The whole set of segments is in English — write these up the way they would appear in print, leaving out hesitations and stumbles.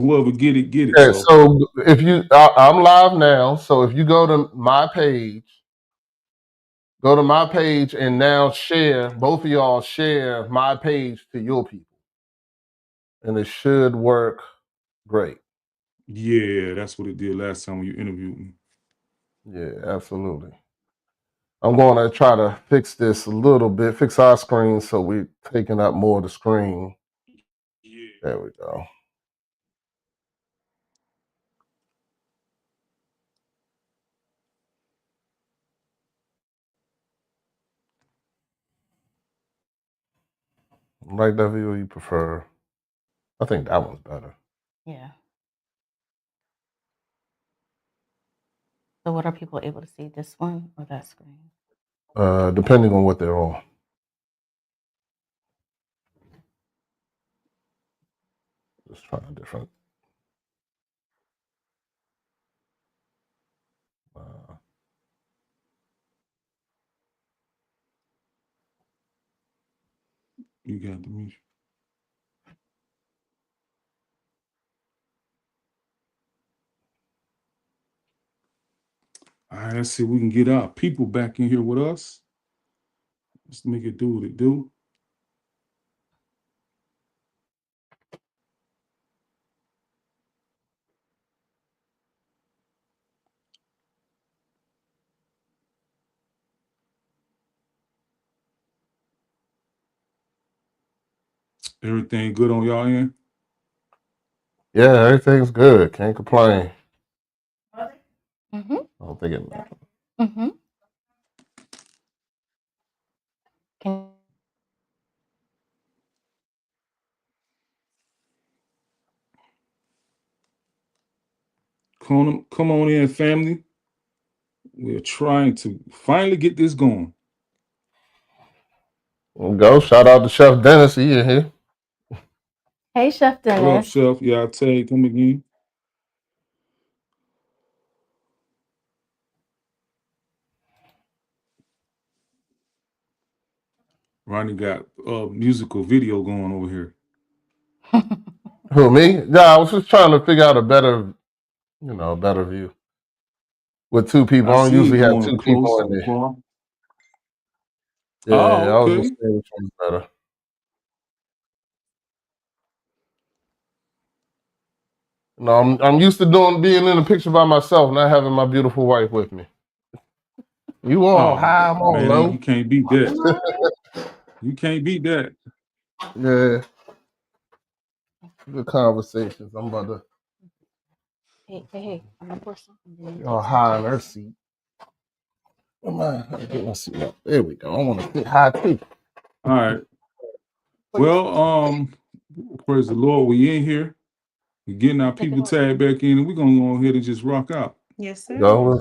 Whoever get it, get it. Yeah, So so if I'm live now. So if you go to my page and now share, both of y'all share my page to your people. And it should work great. yeah, that's what it did last time when you interviewed me. Yeah, absolutely. I'm going to try to fix this a little bit, fix our screen so we're taking up more of the screen. Yeah. There we go. Like that view you prefer? I think that one's better. Yeah. So what are people able to see? This one or that screen? Depending on what they're on. Just trying a different. Uh, You got the music. All right, let's see if we can get our people back in here with us. Let's make it do what it do. Everything good on y'all end? yeah, everything's good. Can't complain. Mm-hmm. I don't think it matters. Mm-hmm. Can Come on in, family. We're trying to finally get this going. We'll go. Shout out to Chef Dennis. He in here. Hey, Chef What up, Dennis. Chef? Yeah, I'll tell you, come again. Ronnie got a musical video going over here. Who, me? Yeah, I was just trying to figure out a better view. With two people. I I don't see it usually have going two people close in and there. far. Yeah, Oh, I was just okay. saying which one's better. No, I'm used to being in a picture by myself, not having my beautiful wife with me. You all Oh high, I'm all man, you low. can't beat that. You can't beat that. Yeah, good conversations. I'm about to Hey. I'm gonna pour something. Then you y'all take some high in too. her seat. Come on, get my seat up. There we go. I want to sit high too. All right. Pour you Well, some too. praise the Lord, we in here. We're getting our Take it people all. tagged back in, and we're gonna go ahead and just rock out. Yes, sir. Go.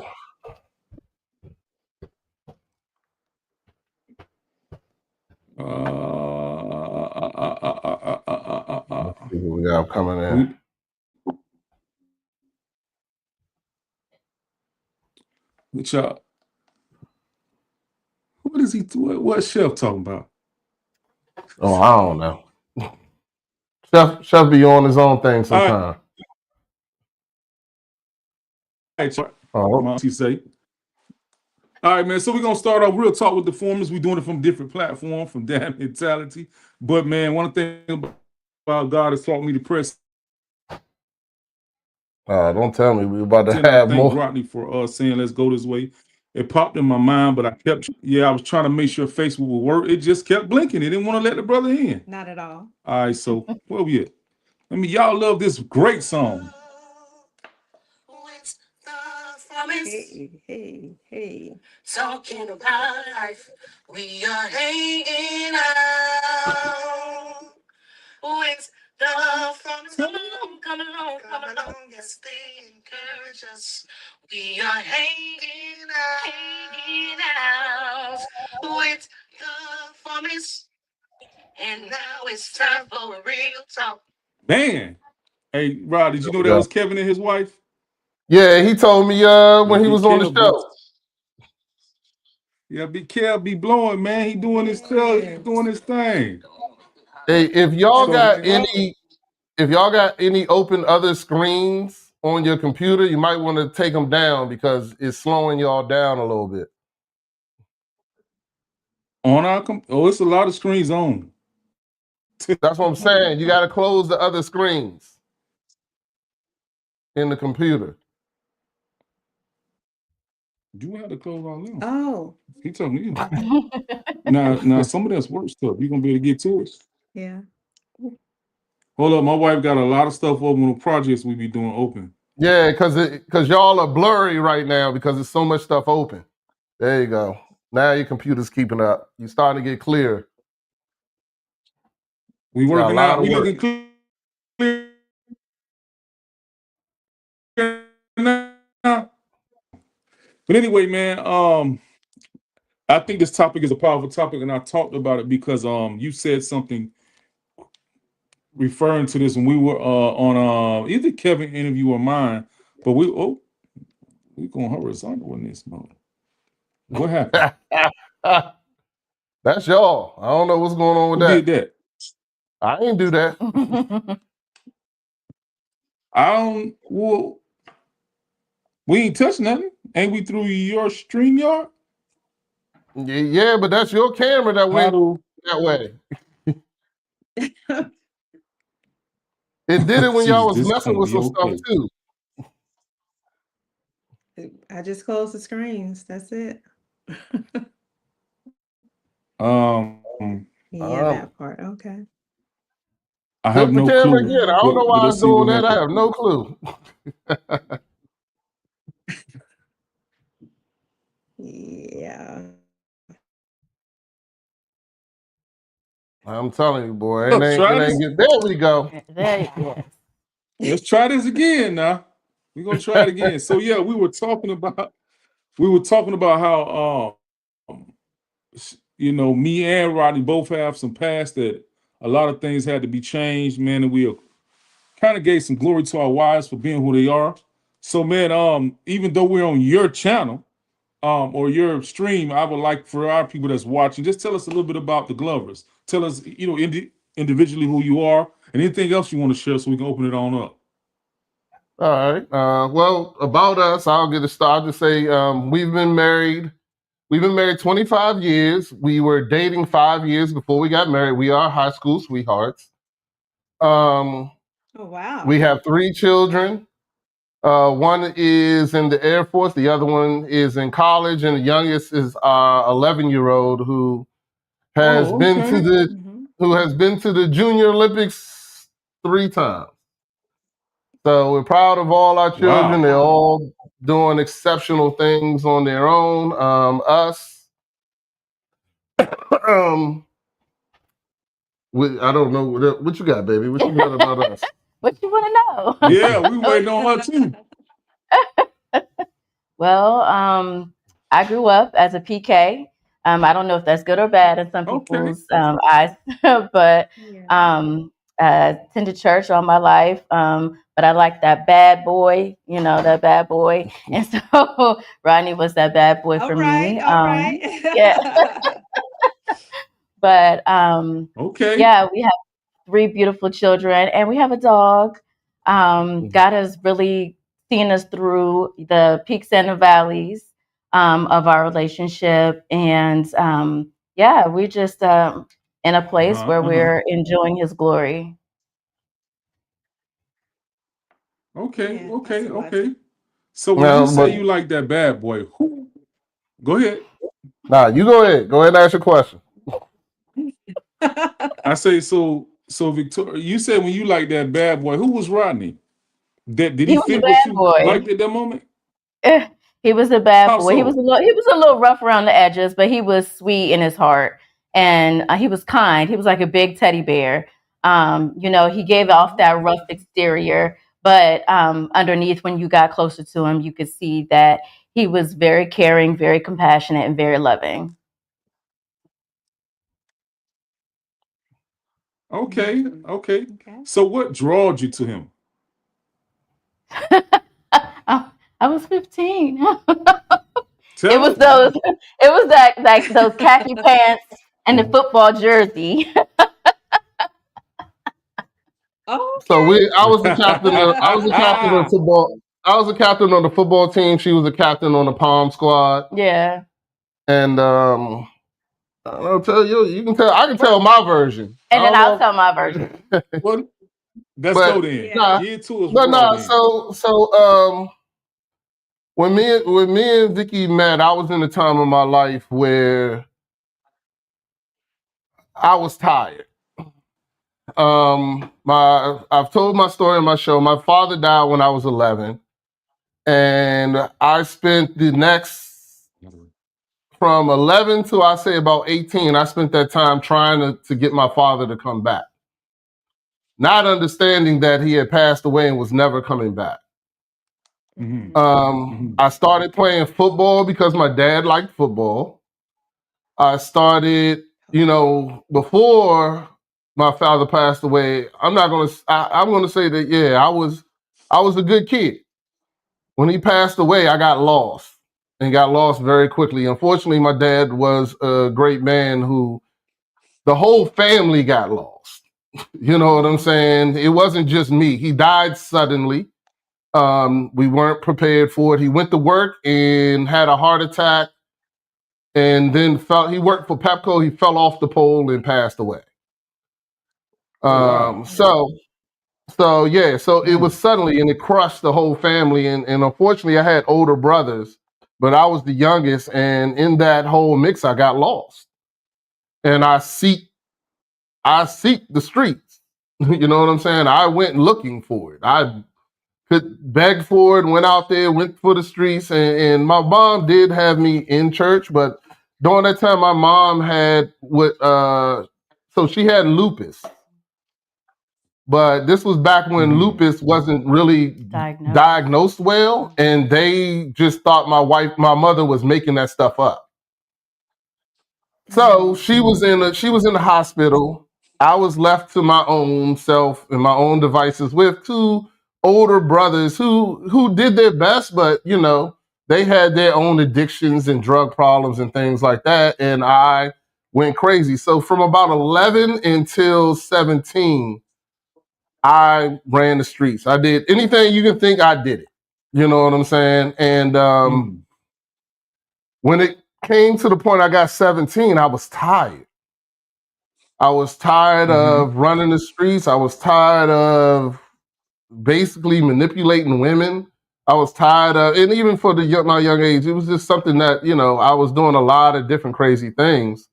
Let's see who we got coming in. We which what is he? What Chef talking about? Oh, I don't know. Chef be on his own thing All right, sometimes. Oh, he say. All right, man. So we're gonna start off real talk with the formers. We're doing it from different platforms, from Damn Mentality. But man, one thing about God has taught me to press. don't tell me we about to And I have thank more. Rodney for saying let's go this way. It popped in my mind, but I was trying to make sure Facebook would work. It just kept blinking. It didn't want to let the brother in. Not at all. All right, so where we at? I mean, y'all love this great song. Hey. Talking about life, we are hanging out with the promise. Come along, yes, they encourage us. We are hanging out with the promise. And now it's time for a real talk. Man, hey, Rod, did you know that Yeah, was Kevin and his wife? yeah, he told me Yeah, when he Big was on the Kev be, show. yeah, Big Kev be blowing, man. He doing his thing. Hey, if y'all So, got any if y'all got any open other screens on your computer, you might want to take them down because it's slowing y'all down a little bit. On it's a lot of screens on. That's what I'm saying. You got to close the other screens in the computer. You have to close all them. Oh, He told me. Now some of that's work stuff. You gonna be able to get to it. yeah. Hold up, my wife got a lot of stuff open on projects we be doing open. Yeah, because y'all are blurry right now because there's so much stuff open. There you go. Now your computer's keeping up. You're starting to get clear. We Got a working lot out. of We work. looking clear now. But anyway, man, I think this topic is a powerful topic, and I talked about it because you said something referring to this when we were on either Kevin interview or mine, but we going horizontal in this mode. What happened? That's y'all. I don't know what's going on with Who that. did that? I ain't do that. I don't. Well, we ain't touched nothing. Ain't we through your StreamYard? Yeah, but that's your camera that How went do? that way. It did it when y'all Jeez, was this messing can't with be some stuff okay. too. I just closed the screens. That's it. Um, Yeah, that part. Okay. I have Flip the no camera clue, again. I don't know but why let's it's see doing what that. I happens. have no clue. Yeah. I'm telling you, boy, it Let's ain't try it this. ain't get there we go. There, yes. Let's try this again now. We're gonna try it again. So yeah, we were talking about how me and Rodney both have some past that a lot of things had to be changed, man, and we kind of gave some glory to our wives for being who they are. So man, even though we're on your channel, or your stream, I would like for our people that's watching, just tell us a little bit about the Glovers. Tell us, individually who you are and anything else you want to share so we can open it on up. All right. Well, about us, I'll get a start. I'll just say we've been married. We've been married 25 years. We were dating 5 years before we got married. We are high school sweethearts. Um, Oh, wow. we have 3 children. One is in the Air Force. The other one is in college, and the youngest is our 11-year-old who has Oh, been to okay. the Junior Olympics 3 times. So we're proud of all our children. Wow. They're all doing exceptional things on their own. Us, um, I don't know what you got, baby. What you got about us? What you want to know? Yeah, we waiting on her too. Well, I grew up as a PK. I don't know if that's good or bad in some Okay. people's eyes, but Yeah. attended church all my life. But I like that bad boy, that bad boy. And so Rodney was that bad boy for me. All right. Yeah, but Okay. yeah, we have 3 beautiful children, and we have a dog. God has really seen us through the peaks and the valleys of our relationship, and yeah, we're just in a place where Uh-huh. we're enjoying His glory. Okay. Yeah, that's Okay. a blessing. Okay. So when you say But you like that bad boy, who? Go ahead. nah, you go ahead. Go ahead and ask your question. I say so. So Victoria, you said when you like that bad boy, who was Rodney? That did he He was a fit what bad you boy. liked at that moment? He was a bad How boy. so? He was a little rough around the edges, but he was sweet in his heart, and he was kind. He was like a big teddy bear. He gave off that rough exterior, but underneath, when you got closer to him, you could see that he was very caring, very compassionate, and very loving. Okay. Okay. Okay. So what drawed you to him? I was 15. It Tell was us. those. It was that like those khaki pants and the football jersey. So Okay. I was the captain. I was the captain of football. I was the captain on the football team. She was the captain on the Palm squad. Yeah. And I'll tell you. You can tell. I can tell my version. And I then don't I'll know. tell my version. Well, let's go But then. nah, Yeah. Get to us but raw nah. then. So when me and Vicky met, I was in a time of my life where I was tired. I've told my story on my show. My father died when I was 11, and I spent the next from 11 to I say about 18. I spent that time trying to get my father to come back, not understanding that he had passed away and was never coming back. I started playing football because my dad liked football. I started, before my father passed away. I'm not gonna. I'm gonna say that I was a good kid. When he passed away, I got lost and got lost very quickly. Unfortunately, my dad was a great man who the whole family got lost. You know what I'm saying? It wasn't just me. He died suddenly. We weren't prepared for it. He went to work and had a heart attack, and then he worked for Pepco. He fell off the pole and passed away. Oh wow. So it was suddenly, and it crushed the whole family. And unfortunately, I had older brothers, but I was the youngest. And in that whole mix, I got lost. And I seek the streets. You know what I'm saying? I went looking for it. I could beg for it, went out there, went for the streets. And my mom did have me in church, but during that time, my mom had so she had lupus. But this was back when lupus wasn't really diagnosed well, and they just thought my mother was making that stuff up. So she was in the hospital. I was left to my own self and my own devices with two older brothers who did their best, but they had their own addictions and drug problems and things like that, and I went crazy. So from about 11 until 17, I ran the streets. I did anything you can think. I did it. You know what I'm saying? And when it came to the point I got 17, I was tired. I was tired of running the streets. I was tired of basically manipulating women. I was tired of, and even for my young age, it was just something that I was doing a lot of different crazy things.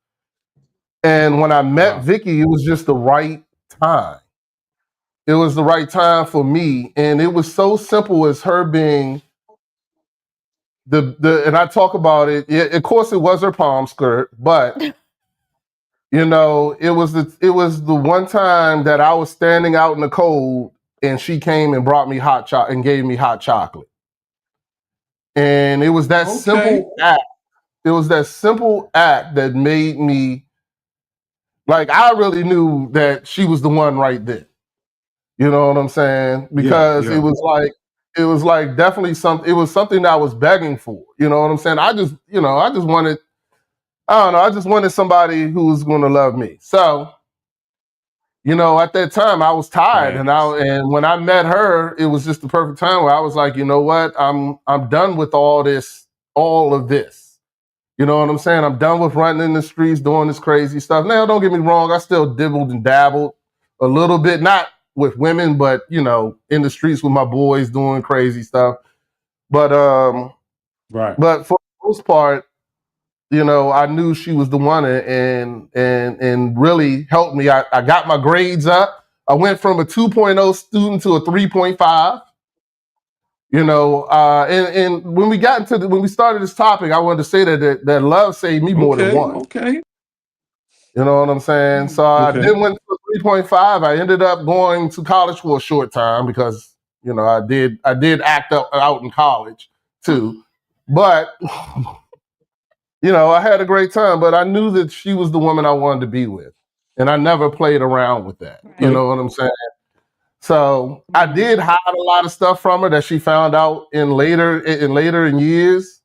And when I met Vicky, it was just the right time. It was the right time for me, and it was so simple as her being and I talk about it. Of course, it was her palm skirt, but it was the one time that I was standing out in the cold, and she came and brought me hot chocolate and gave me hot chocolate, and it was that simple act. It was that simple act that made me like I really knew that she was the one right there. You know what I'm saying? Because it was like definitely something. It was something that I was begging for. You know what I'm saying? I just wanted. I don't know. I just wanted somebody who was going to love me. So, at that time, I was tired, and when I met her, it was just the perfect time where I was like, you know what? I'm done with all of this. You know what I'm saying? I'm done with running in the streets, doing this crazy stuff. Now, don't get me wrong. I still dibbled and dabbled a little bit, not with women, but in the streets with my boys doing crazy stuff. But but for the most part, I knew she was the one, and really helped me. I got my grades up. I went from a 2.0 student to a 3.5. And when we started this topic, I wanted to say that love saved me more than one. Okay. You know what I'm saying? So I then went to 3.5. I ended up going to college for a short time because I did act out in college too, but I had a great time. But I knew that she was the woman I wanted to be with, and I never played around with that. You know what I'm saying? So I did hide a lot of stuff from her that she found out in later in years.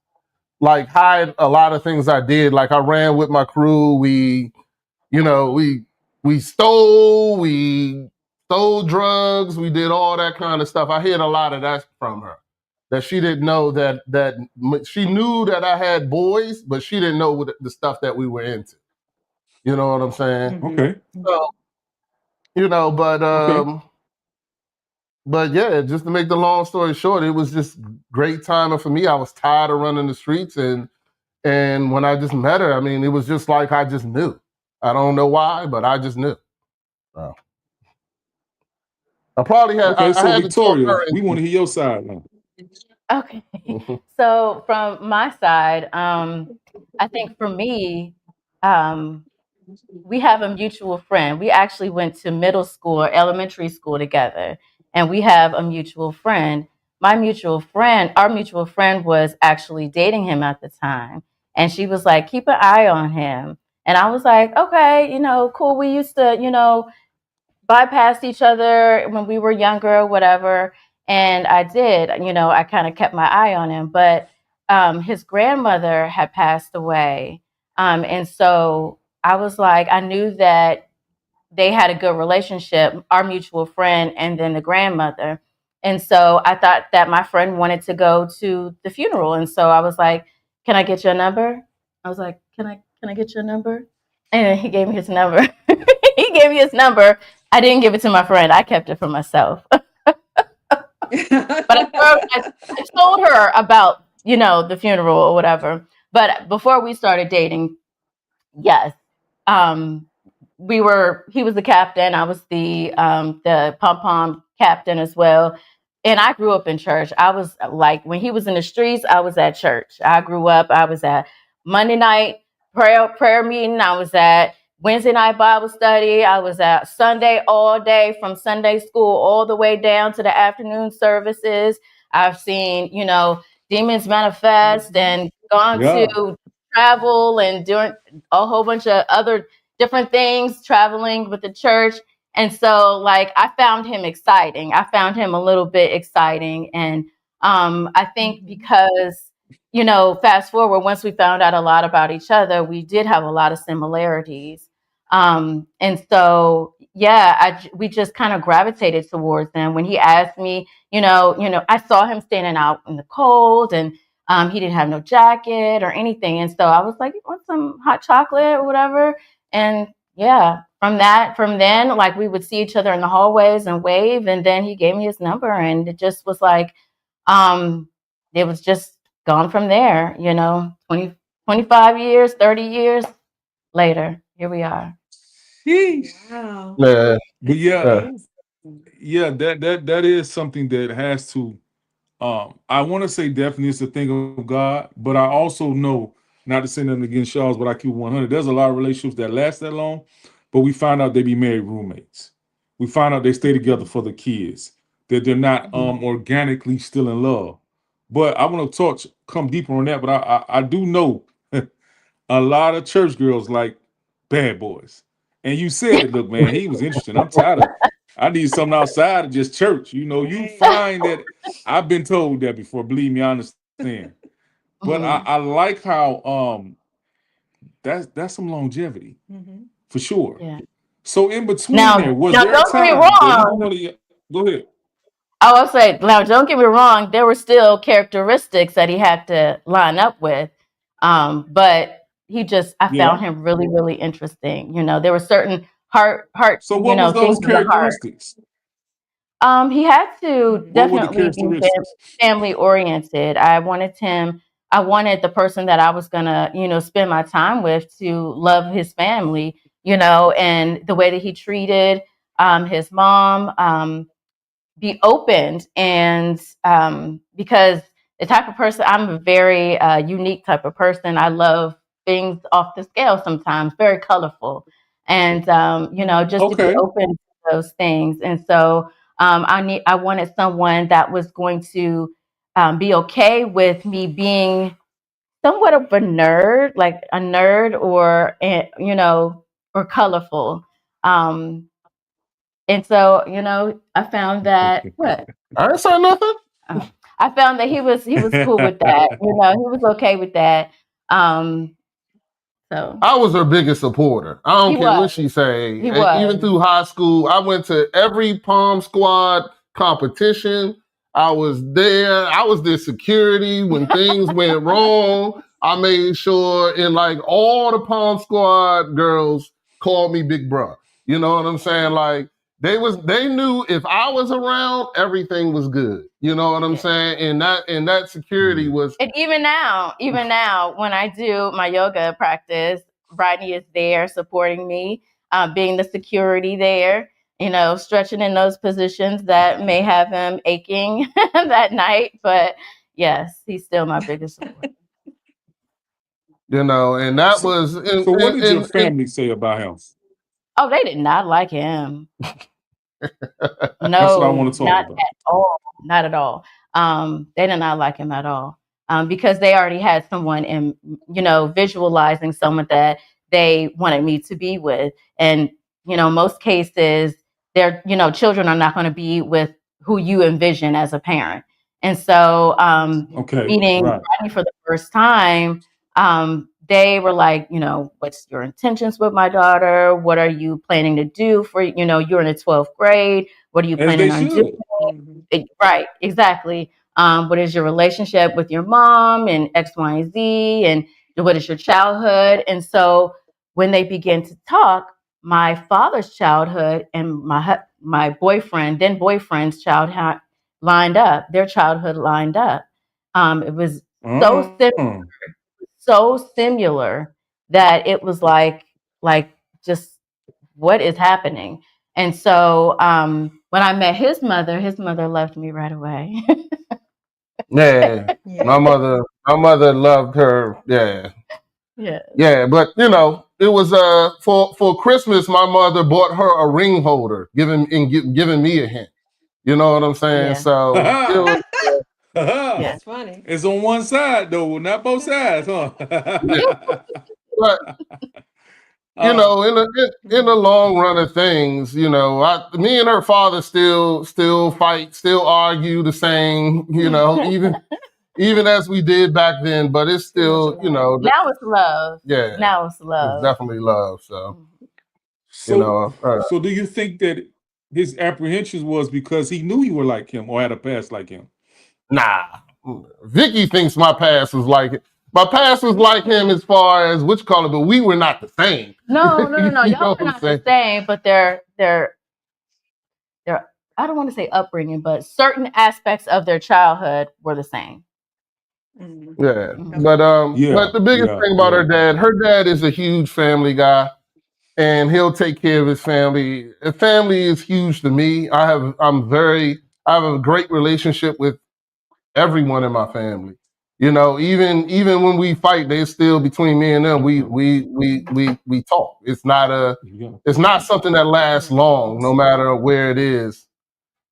Like hide a lot of things I did. Like I ran with my crew. We stole, we stole drugs. We did all that kind of stuff. I heard a lot of that from her. That she didn't know that she knew that I had boys, but she didn't know what the stuff that we were into. You know what I'm saying? Okay. So, you know, Okay. but yeah, just to make the long story short, it was just great timing for me. I was tired of running the streets, and when I just met her, I mean, it was just like I just knew. I don't know why, but I just knew. So, I probably had Okay. I So had to talk Victoria, her we want to hear your side now. Okay. into. So from my side, I think for me, um, we have a mutual friend. We actually went to middle school or elementary school together, and we have a mutual friend. Our mutual friend was actually dating him at the time, and she was like, "Keep an eye on him." And I was like, "Okay, cool." We used to, bypassed each other when we were younger or whatever. And I did, I kind of kept my eye on him. But his grandmother had passed away. And so I was like, I knew that they had a good relationship, our mutual friend and then the grandmother. And so I thought that my friend wanted to go to the funeral. And so I was like, "Can I get your number?" I was like, "Can I get your number?" And he gave me his number. He gave me his number. I didn't give it to my friend. I kept it for myself. But I told her about, the funeral or whatever. But before we started dating, yes. Um, he was the captain. I was the pom pom captain as well. And I grew up in church. I was like, when he was in the streets, I was at church. I grew up, I was at Monday night prayer meeting. I was at Wednesday night Bible study. I was at Sunday all day from Sunday school all the way down to the afternoon services. I've seen, demons manifest and gone Yeah. to travel and doing a whole bunch of other different things, traveling with the church. And so, like, I found him exciting. I found him a little bit exciting. And I think because, fast forward, once we found out a lot about each other, we did have a lot of similarities. And so, yeah, we just kind of gravitated towards them. When he asked me, I saw him standing out in the cold, and he didn't have no jacket or anything. And so I was like, "You want some hot chocolate or whatever?" And yeah, from then, like, we would see each other in the hallways and wave. And then he gave me his number, and it just was like, um, it was just gone from there, 20, 25 years, 30 years later, here we are. Sheesh. Wow. Yeah, But That's yeah, yeah. amazing. yeah, that is something that has to I want to say definitely it's a thing of God, but I also know, not to say nothing against Charles, but I keep 100. There's a lot of relationships that last that long, but we find out they be married roommates. We find out they stay together for the kids, that they're not organically still in love. But I want to come deeper on that, but I do know a lot of church girls like bad boys. And you said it, look, man, he was interesting. I'm tired of I need something outside of just church. You Right. find that I've been told that before. Believe me, I understand. But I Mhm. like how that's some longevity Mhm. for sure. Yeah. So in between Now, there, was now there a don't get me time that either wrong. one of you go ahead? I will say, now don't get me wrong. There were still characteristics that he had to line up with, but I Yeah. found him really, really interesting. There were certain heart, So what was things those of the heart. characteristics? He had to Mhm. What were the definitely be characteristics? family oriented. I wanted the person that I was gonna, spend my time with to love his family, and the way that he treated his mom. Be opened, and because the type of person, I'm a very unique type of person. I love things off the scale, sometimes very colorful, and just to be Okay. open to those things. And so I wanted someone that was going to be okay with me being somewhat of a nerd, like a nerd, or or colorful. um and so, I found that what? I ain't say nothing. Oh, I found that he was cool with that. He was okay with that. Um, So I was her biggest supporter. I don't he care what was. she say. He Even was. through high school, I went to every Palm Squad competition. I was there. I was their security when things went wrong. I made sure, and like all the Palm Squad girls called me Big Bro. You know what I'm saying? Like they knew if I was around, everything was good. You know what I'm Yeah. saying? And that security was And even now, when I do my yoga practice, Rodney is there supporting me, being the security there, stretching in those positions that may have him aching that night. But yes, he's still my biggest support. and that So, was so what did your family say about him? Oh, they did not like him. That's what I No, want to talk not about. at all. Not at all. They did not like him at all. Because they already had someone in, visualizing someone that they wanted me to be with. And, most cases, their, children are not going to be with who you envision as a parent. And so, Okay, meeting right. Rodney for the first time, they were like, what's your intentions with my daughter? What are you planning to do for, you're in the 12th grade. What are you As they planning on doing? should. Right, exactly. What is your relationship with your mom and X, Y, and Z? And what is your childhood? And so when they began to talk, my father's childhood and my then boyfriend's childhood lined up. Their childhood lined up. It was so Mm. so similar that it was like just what is happening. And so when I met his mother left me right away. yeah. Yeah. My mother loved her. Yeah. Yeah. Yeah, but it was for Christmas my mother bought her a ring holder, giving me a hint. You know what I'm saying? Yeah. So it was Yeah. That's funny. It's on one side though, not both sides, huh? yeah. But uh, in the long run of things, me and her father still fight, still argue the same, even as we did back then, but it's Too much still, alive. Now it's love. yeah, Now it's it's love. definitely love. So, you so know, so do you think that his apprehensions was because he knew you were like him or had a past like him? nah. Vicky thinks my past was like it. My past was like him as far as which color, but we were not the same. No. You Y'all know were what I'm not the saying? same, but they're I don't want to say upbringing, but certain aspects of their childhood were the same. Mm. Yeah. Mhm. But Yeah, but the biggest yeah, thing about yeah. her dad is a huge family guy and he'll take care of his family. Family is huge to me. I have a great relationship with everyone in my family. Even when we fight, they still between me and them. We talk. Yeah. It's not something that lasts Yeah. long, no matter where it is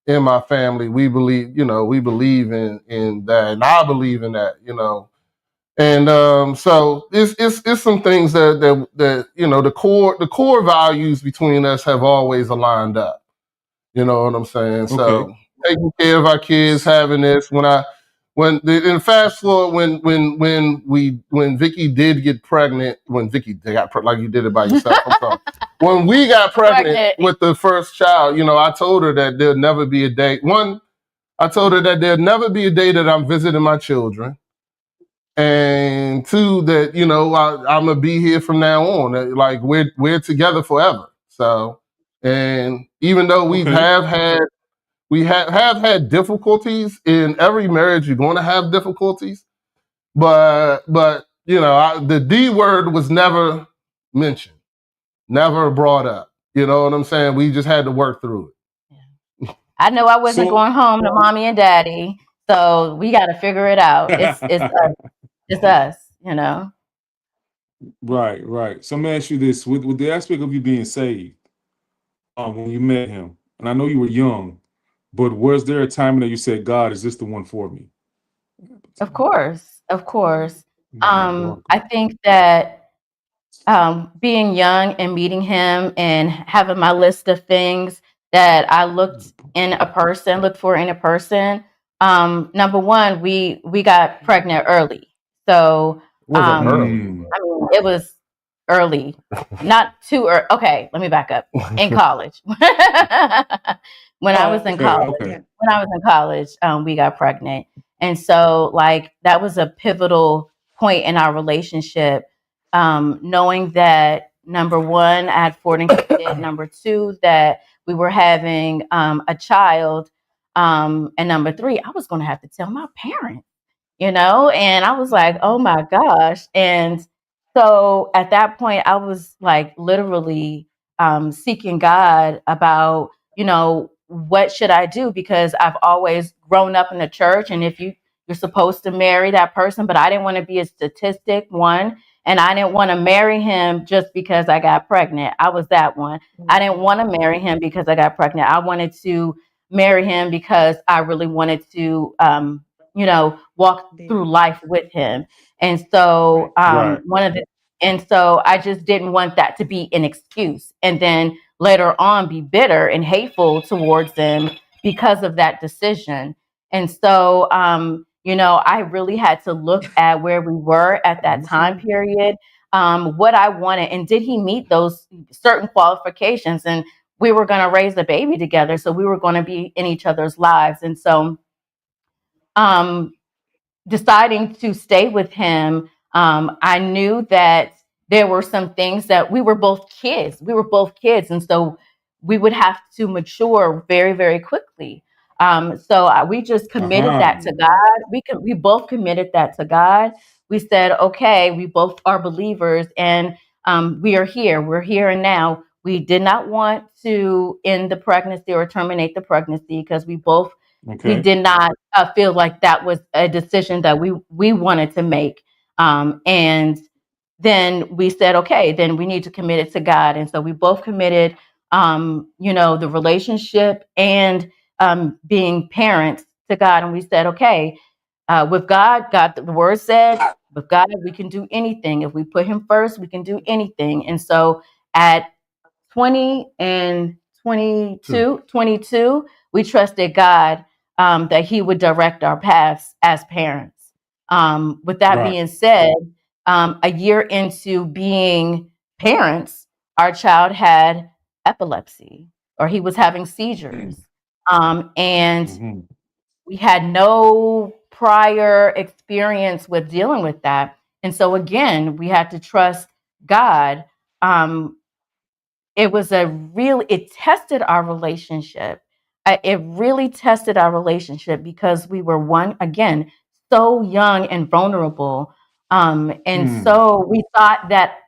in my family. We believe in that, and I believe in that. And so it's some things that the core values between us have always aligned up. You know what I'm saying? Okay. So taking care of our kids, having this. And fast forward when Vicky did get pregnant, when Vicky got pregnant, like you did it by yourself. I'm sorry. When we got pregnant Pregnant. with the first child, I told her that there'll never be a day. One, I told her that there'll never be a day that I'm visiting my children. And two, that I'm gonna be here from now on. Like we're together forever. So, and even though Okay. we have had difficulties in every marriage, you're going to have difficulties. But the D word was never mentioned, never brought up. You know what I'm saying? We just had to work through I know I wasn't So going home to mommy and daddy, so we got to figure it out. It's us. right, right. So let me ask you this: with the aspect of you being saved, when you met him, and I know you were young, but was there a time that you said, "God, is this the one for me?" Of course, of course. You're I welcome. think that being young and meeting him and having my list of things that I looked for in a person. Number one, we got pregnant early, so it. Wasn't early. Mm, I mean, it was. early, not too early. Okay, let me back up. In college, when I was in Okay, college, okay. we got pregnant, and so like that was a pivotal point in our relationship. Knowing that number one, I had fornicated. Number two, that we were having a child, and number three, I was going to have to tell my parents, and I was like, oh my gosh. And so at that point, I was like literally seeking God about, what should I do? Because I've always grown up in the church. And if you're supposed to marry that person, but I didn't want to be a statistic, one. And I didn't want to marry him just because I got pregnant. I was that one. I didn't want to marry him because I got pregnant. I wanted to marry him because I really wanted to walk through life with him. And so Right. and so I just didn't want that to be an excuse. And then later on be bitter and hateful towards them because of that decision. And so I really had to look at where we were at that time period, what I wanted, and did he meet those certain qualifications? And we were going to raise a baby together, so we were going to be in each other's lives. And so um, deciding to stay with him, I knew that there were some things that we were both kids. We were both kids. And so we would have to mature very, very quickly. We just committed Uh-huh. that to God. We both committed that to God. We said, okay, we both are believers and we are here. We're here and now. We did not want to end the pregnancy or terminate the pregnancy because we Okay. did not feel like that was a decision that we wanted to make. And then we said, okay, then we need to commit it to God. And so we both committed, the relationship and being parents to God. And we said, okay, with God, the word said, with God, we can do anything. If we put him first, we can do anything. And so at 20 and Two. 22, we trusted God that he would direct our paths as parents. With that Right. being said, a year into being parents, our child had epilepsy or he was having seizures. And Mm-hmm. we had no prior experience with dealing with that. And so, again, we had to trust God. Um, it tested our relationship. It really tested our relationship because we were again, so young and vulnerable. And Mm. so we thought that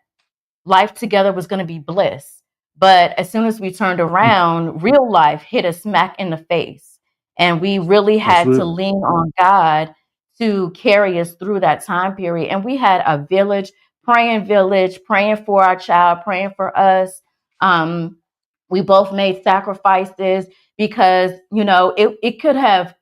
life together was going to be bliss. But as soon as we turned around, real life hit us smack in the face. And we really That's had to real. lean on God to carry us through that time period. And we had a village, praying for our child, praying for us. Um, we both made sacrifices because, it could have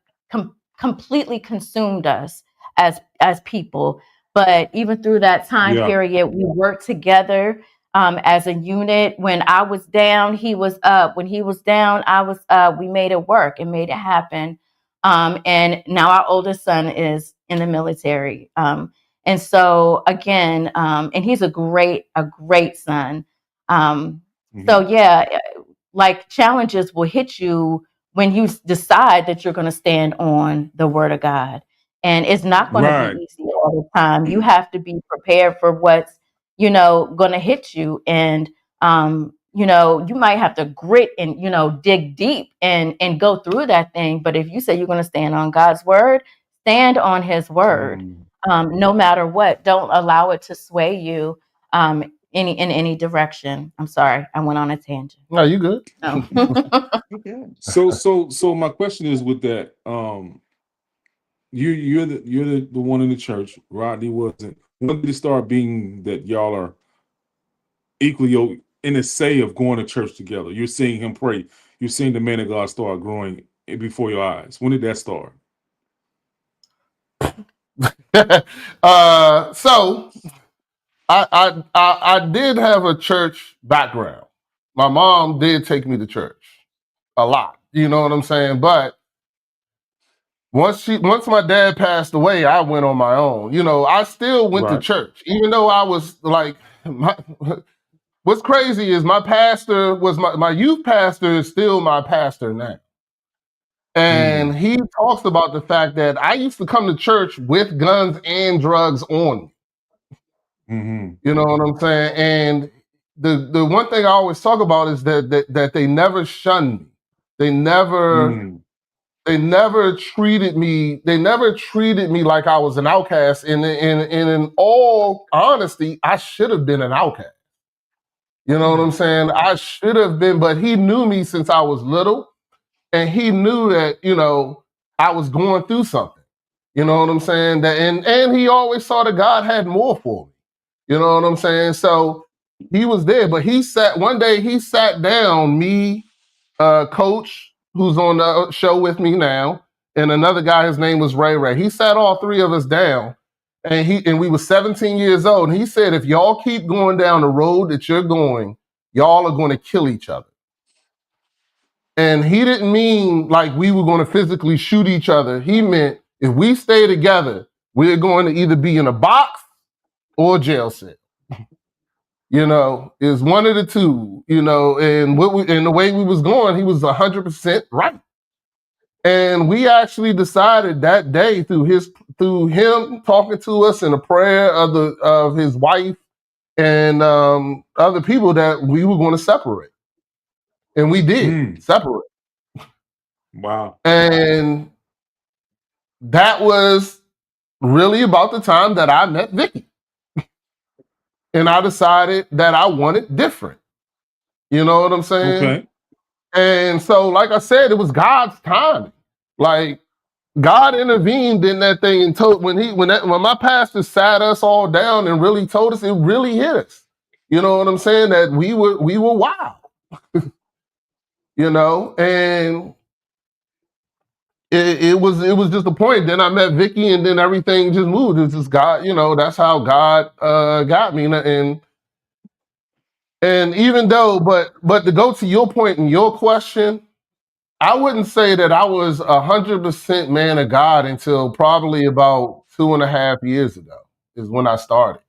completely consumed us as people. But even through that time Yeah. period, we worked together as a unit. When I was down, he was up. When he was down, I was up. We made it work and made it happen. And now our oldest son is in the military. And so again, and he's a great son. Um, so Mm-hmm. yeah, like challenges will hit you when you decide that you're going to stand on the word of God. And it's not going to be Right. easy all the time. You have to be prepared for what's, going to hit you. And, you might have to grit and, dig deep and go through that thing. But if you say you're going to stand on God's word, stand on his word, Mm. no matter what. Don't allow it to sway you in any direction. I'm sorry, I went on a tangent. No, you good. Oh. You're good. So my question is with that, you're the one in the church. Rodney wasn't. When did it start being that y'all are equally in the say of going to church together? You're seeing him pray. You're seeing the man of God start growing before your eyes. When did that start? So I did have a church background. My mom did take me to church a lot. You know what I'm saying? But Once my dad passed away, I went on my own. I still went to Right. church, even though I was like, what's crazy is my pastor was my youth pastor is still my pastor now. And Mm. he talks about the fact that I used to come to church with guns and drugs on me. Mm-hmm. You know what I'm saying? And the one thing I always talk about is that they never shunned me. They never Mm. they never treated me. They never treated me like I was an outcast. And in all honesty, I should have been an outcast. You know what I'm saying? I should have been, but he knew me since I was little, and he knew that I was going through something. You know what I'm saying? That and he always saw that God had more for me. You know what I'm saying? So he was there, but one day he sat down, me, coach, who's on the show with me now, and another guy, his name was Ray Ray. He sat all three of us down, and we were 17 years old, and he said, if y'all keep going down the road that you're going, y'all are going to kill each other. And he didn't mean like we were going to physically shoot each other. He meant if we stay together, we're going to either be in a box or a jail cell. Is one of the two. And the way we was going, he was 100% right. And we actually decided that day through him talking to us in a prayer of his wife and other people that we were going to separate, and we did separate. Wow. And that was really about the time that I met Vicky, and I decided that I wanted different. You know what I'm saying? Okay. And so, like I said, it was God's timing. Like God intervened in that thing and told when my pastor sat us all down and really told us, it really hit us. You know what I'm saying? That we were wild. And it was just a point. Then I met Vicky, and then everything just moved. It's just God. That's how God got me. And even though, but to go to your point and your question, I wouldn't say that I was 100% man of God until probably about 2.5 years ago is when I started.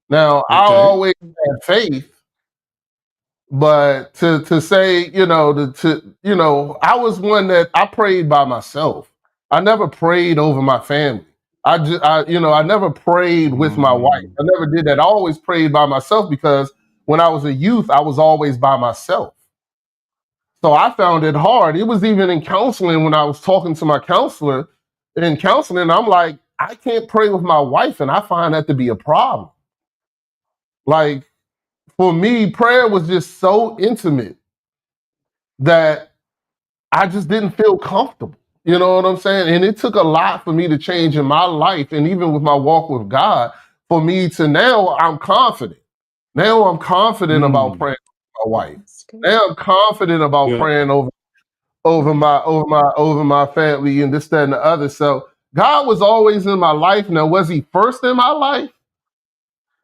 Now, I Okay. always had faith, but to say, I was one that I prayed by myself. I never prayed over my family. I never prayed with my wife. Mm. I never did that. I always prayed by myself because when I was a youth, I was always by myself. So I found it hard. It was even in counseling when I was talking to my counselor in counseling. I'm like, I can't pray with my wife, and I find that to be a problem. Like for me, prayer was just so intimate that I just didn't feel comfortable. You know what I'm saying? And it took a lot for me to change in my life, and even with my walk with God, for me to now I'm confident. Now I'm confident about Mm. praying with my wife. Now I'm confident about Yeah. praying over my family and this, that, and the other. So God was always in my life. Now, was he first in my life?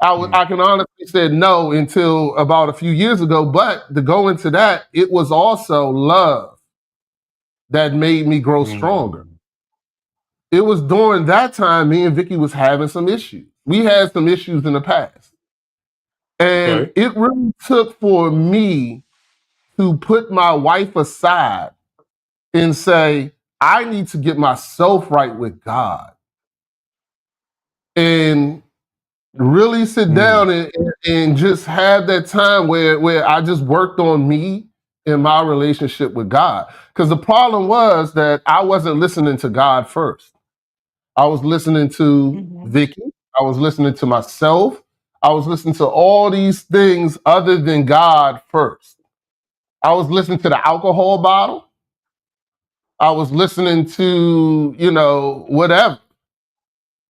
I can honestly say no until about a few years ago. But to go into that, it was also love that made me grow stronger. Mm. It was during that time me and Vicky was having some issues. We had some issues in the past. And Okay. it really took for me to put my wife aside and say, I need to get myself right with God and really sit Mm. down and just have that time where I just worked on me and my relationship with God. Because the problem was that I wasn't listening to God first. I was listening to Vicky. I was listening to myself. I was listening to all these things other than God first. I was listening to the alcohol bottle. I was listening to, whatever,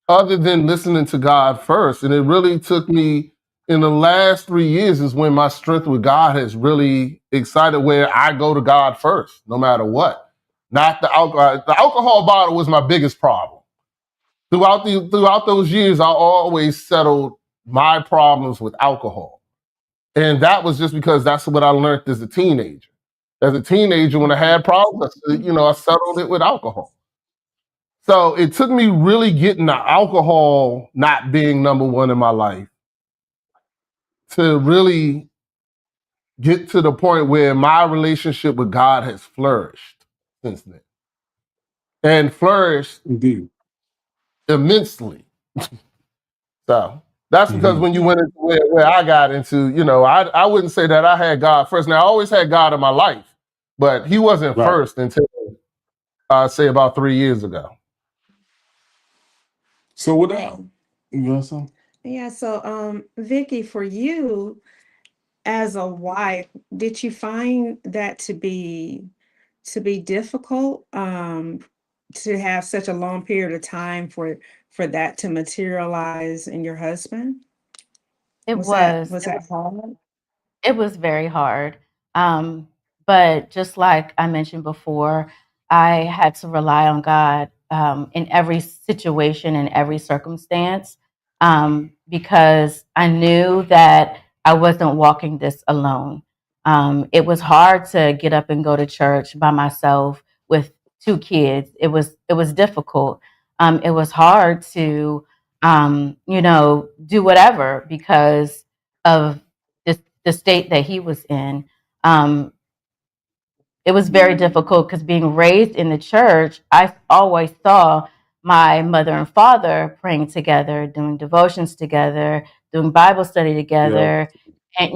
other than listening to God first. And it really took me in the last 3 years is when my strength with God has really excited, where I go to God first, no matter what. Not the alcohol. The alcohol bottle was my biggest problem. Throughout those years, I always settled my problems with alcohol. And that was just because that's what I learned as a teenager. As a teenager, when I had problems, I settled it with alcohol. So it took me really getting the alcohol not being number one in my life to really get to the point where my relationship with God has flourished since then, and flourished Indeed. immensely. So that's because Hmm. when you went into where I got into, I wouldn't say that I had God first. Now, I always had God in my life, but he wasn't Right. first until, say, about 3 years ago. So without, you got something? Yeah, so Vicky, for you as a wife, did you find that to be difficult to have such a long period of time for that to materialize in your husband? It Was that was. was that hard? It was very hard. Um, but just like I mentioned before, I had to rely on God in every situation, in every circumstance, because I knew that I wasn't walking this alone. It was hard to get up and go to church by myself with two kids. It was difficult. It was hard to do whatever because of the state that he was in. Um, it was very difficult because being raised in the church, I always saw my mother and father praying together, doing devotions together, doing Bible study Yeah. together. And,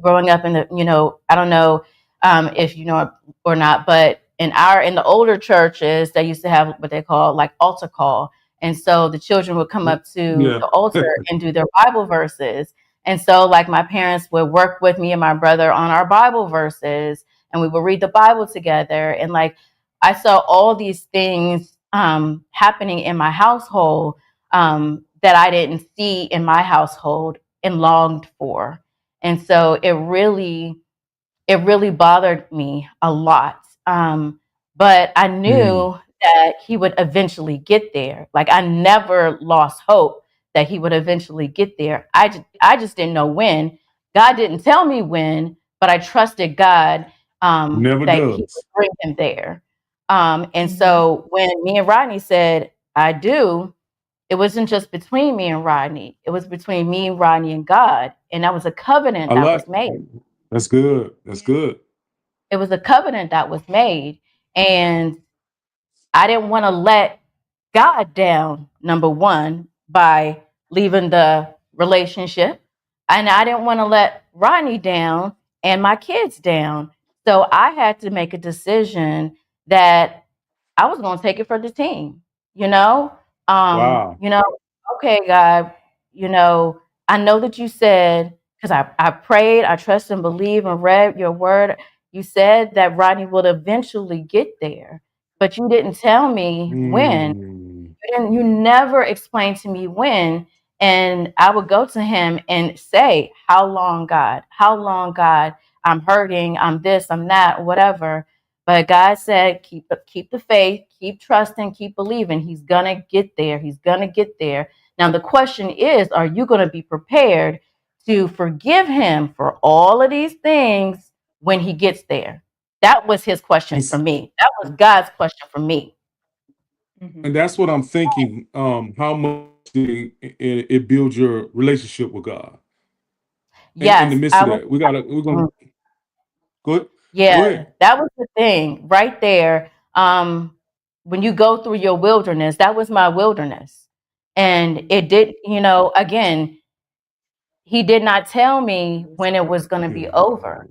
growing up in I don't know if you know or not, but in the older churches, they used to have what they call like altar call. And so the children would come up to Yeah. the altar and do their Bible verses. And so like my parents would work with me and my brother on our Bible verses, and we would read the Bible together. And like I saw all these things happening in my household that I didn't see in my household and longed for. And so it really bothered me a lot. But I Mm. knew that he would eventually get there. Like I never lost hope that he would eventually get there. I just didn't know when. God didn't tell me when, but I trusted God Never that he would does. bring him there. And Mhm. so when me and Rodney said, I do, it wasn't just between me and Rodney. It was between me, Rodney, and God. And that was a covenant I that like. was made. That's good. That's good. It was a covenant that was made. And I didn't want to let God down, number one, by leaving the relationship. And I didn't want to let Rodney down and my kids down. So I had to make a decision that I was going to take it for the team, you know? Um, Wow. you know, okay, God, I know that you said, because I prayed, I trust and believe and read your word. You said that Rodney would eventually get there, but you didn't tell me when. Mm. You never explained to me when. And I would go to him and say, how long, God? How long, God? I'm hurting, I'm this, I'm that, whatever. But God said, keep the faith, keep trusting, keep believing. He's gonna get there. He's gonna get there. Now the question is, are you gonna be prepared to forgive him for all of these things when he gets there? That was his question for And, me. That was God's question for me. and Mhm. that's what I'm thinking. How much it builds your relationship with God. And in the Yes, midst I of was. that, we're gonna go ahead. Go Yeah, ahead. that was the thing right there. When you go through your wilderness, that was my wilderness. And it did, again, he did not tell me when it was going to be Yeah. over.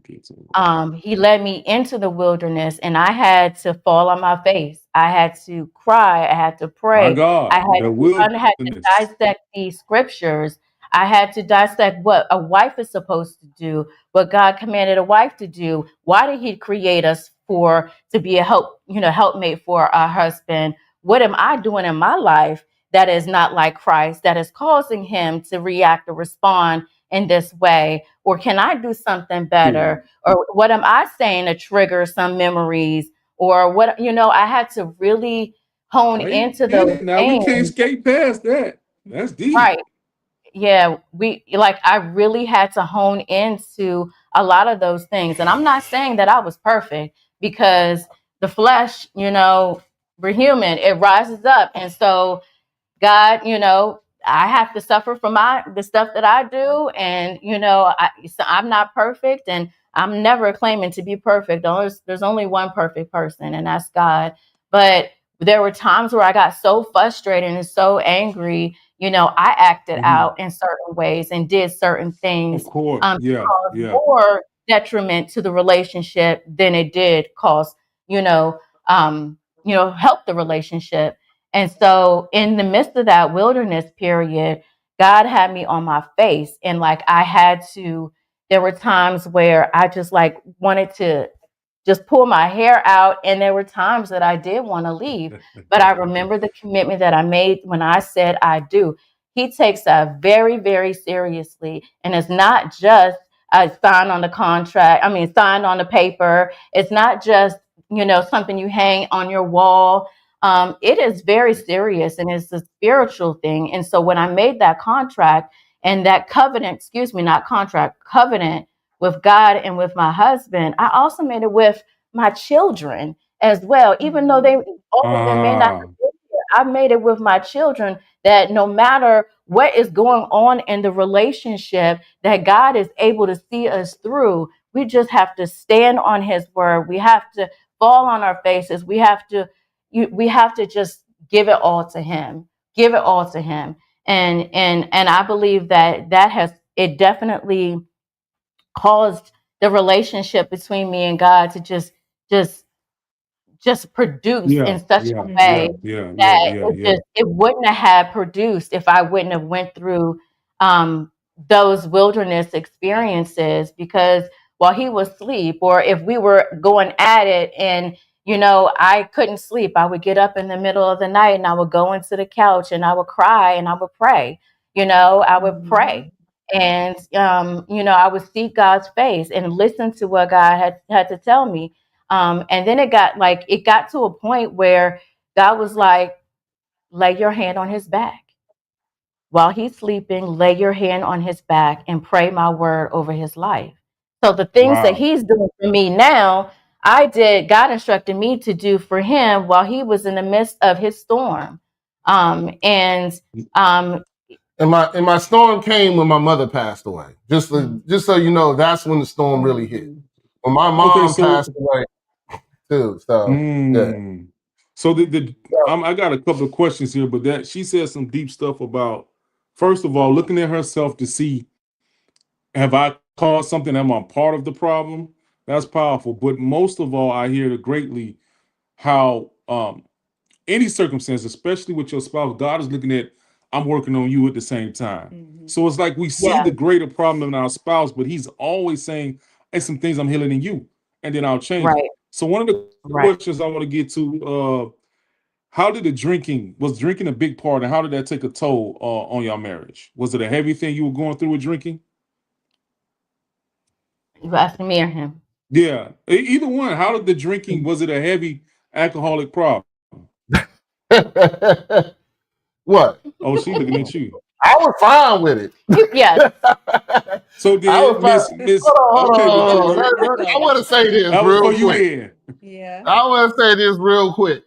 He led me into the wilderness and I had to fall on my face. I had to cry. I had to My pray. God, the I had to wilderness. dissect these scriptures. I had to dissect what a wife is supposed to do, what God commanded a wife to do. Why did he create us to be a helpmate for our husband? What am I doing in my life that is not like Christ, that is causing him to react or respond in this way? Or can I do something Yeah. better? Or what am I saying to trigger some memories? Or what, I had to really hone Wait into a those minute. Now we things. can't skate past that. That's deep. Right. Yeah. I really had to hone into a lot of those things. And I'm not saying that I was perfect because the flesh, we're human. It rises up. And so God, I have to suffer from the stuff that I do. And, so I'm not perfect, and I'm never claiming to be perfect. There's only one perfect person, and that's God. But there were times where I got so frustrated and so angry, I acted Mhm. out in certain ways and did certain Of things course. to Yeah. cause Yeah. more detriment to the relationship than it did cause, help the relationship. And so in the midst of that wilderness period, God had me on my face. And like there were times where I just like wanted to just pull my hair out. And there were times that I did want to leave. But I remember the commitment that I made when I said I do. He takes that very, very seriously. And it's not just sign on the contract. I mean, signed on the paper. It's not just, something you hang on your wall. It is very serious, and it's a spiritual thing. And so when I made that contract and that covenant, excuse me, not contract, covenant with God and with my husband, I also made it with my children as well. Even though all of them may not Ah. have been here, I made it with my children that no matter what is going on in the relationship, that God is able to see us through. We just have to stand on his word. We have to fall on our faces. We have to just give it all to him. Give it all to him. And I believe that has it definitely caused the relationship between me and God to just just produce Yeah. in such a Yeah. way Yeah. Yeah. Yeah. that Yeah. Yeah. it wouldn't have produced if I wouldn't have went through um, those wilderness experiences. Because while he was asleep, or if we were going at it and I couldn't sleep, I would get up in the middle of the night and I would go into the couch and I would cry and I would pray. I would pray. And I would seek God's face and listen to what God had to tell me. And then it got to a point where God was like, lay your hand on his back. While he's sleeping, lay your hand on his back and pray my word over his life. So the things that Wow. he's doing for me now, God instructed me to do for him while he was in the midst of his storm. And um, And my storm came when my mother passed away. Just so you know, that's when the storm really hit. When my Okay. mom So, passed away too. So yeah. mm, so I got a couple of questions here, but that she said some deep stuff about, first of all, looking at herself to see, have I caused something? Am I part of the problem? That's powerful. But most of all, I hear greatly how any circumstance, especially with your spouse, God is looking at, I'm working on you at the same time. So it's like we see yeah, the greater problem in our spouse, but he's always saying, hey, some things I'm healing in you, and then I'll change it. right, So one of the right. questions I want to get to, how did was drinking a big part, and how did that take a toll on your marriage? Was it a heavy thing you were going through with drinking? You asking me or him? Yeah, either one. How did the drinking, was it a heavy alcoholic problem? What? Oh, she looking at you. I was fine with it. Yes. So I was did fine. Miss Hold on, okay, but hold on. you I want to say this that was for real you quick. then. I want to say this real quick.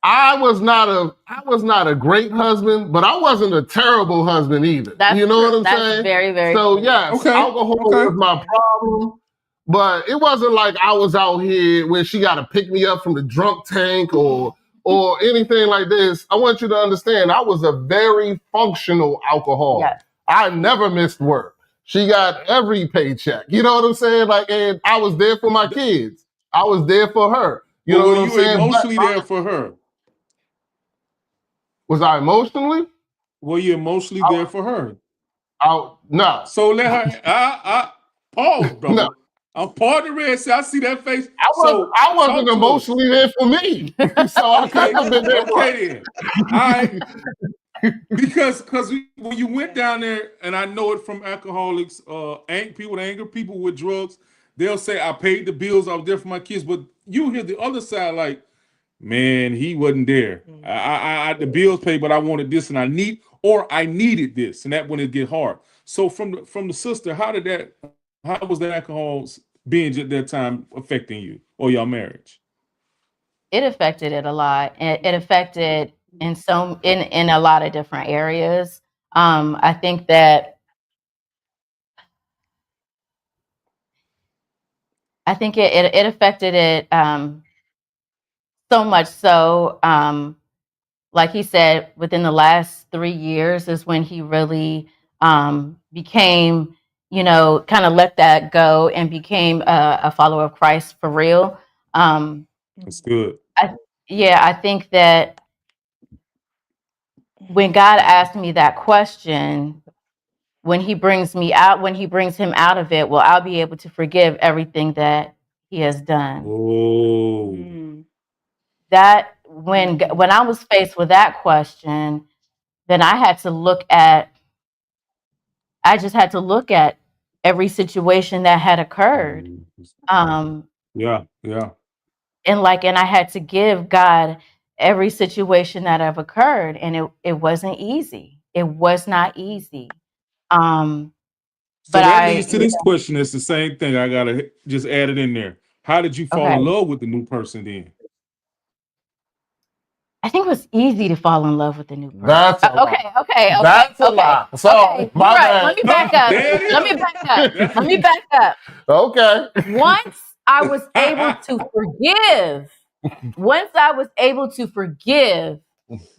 I was not a great husband, but I wasn't a terrible husband either. That's You know true. what I'm That's saying? very, very So true. yes, Okay, alcohol okay. was my problem, but it wasn't like I was out here where she got to pick me up from the drunk tank or anything like this. I want you to understand, I was a very functional alcoholic. Yes. I never missed work. She got every paycheck. You know what I'm saying? Like, and I was there for my kids. I was there for her. You But know were what I'm you saying? But emotionally there for her? was I emotionally? Were you emotionally I, there for her? no, So let her. I pause, no. brother. I'm part of the red. I see that face. So I wasn't talk to us. emotionally there for me, so I couldn't Okay, have been there for okay then. All right, because when you went down there, and I know it from alcoholics, people with anger, people with drugs, they'll say, I paid the bills, I was there for my kids. But you hear the other side, like, man, he wasn't there. The bills paid, but I wanted this, and I needed this, and that when it get hard. So from the sister, how was the alcohol binge at that time affecting you or your marriage? It affected it a lot. It affected in a lot of different areas. I think that it affected it so much so. Like he said, within the last 3 years is when he really became, kind of let that go and became a follower of Christ for real. Um, That's good. I, yeah, I think that when God asked me that question, when he brings him out of it, well, I'll be able to forgive everything that he has done. Oh, Mm, That mhm. when I was faced with that question, then I just had to look at every situation that had occurred. mm, Um, yeah, yeah. and I had to give God every situation that have occurred, and it wasn't easy. It was not easy. Um, So but that leads I to yeah, this question. It's the same thing. I gotta just add it in there. How did you fall okay. in love with the new person then? I think it was easy to fall in love with a new person. That's a lie. That's a Okay. lie. Sorry, Okay, you're my right. Let bad. me back up. There Let me it back up. Let me is. back up. Okay. Once I was able to forgive, once I was able to forgive,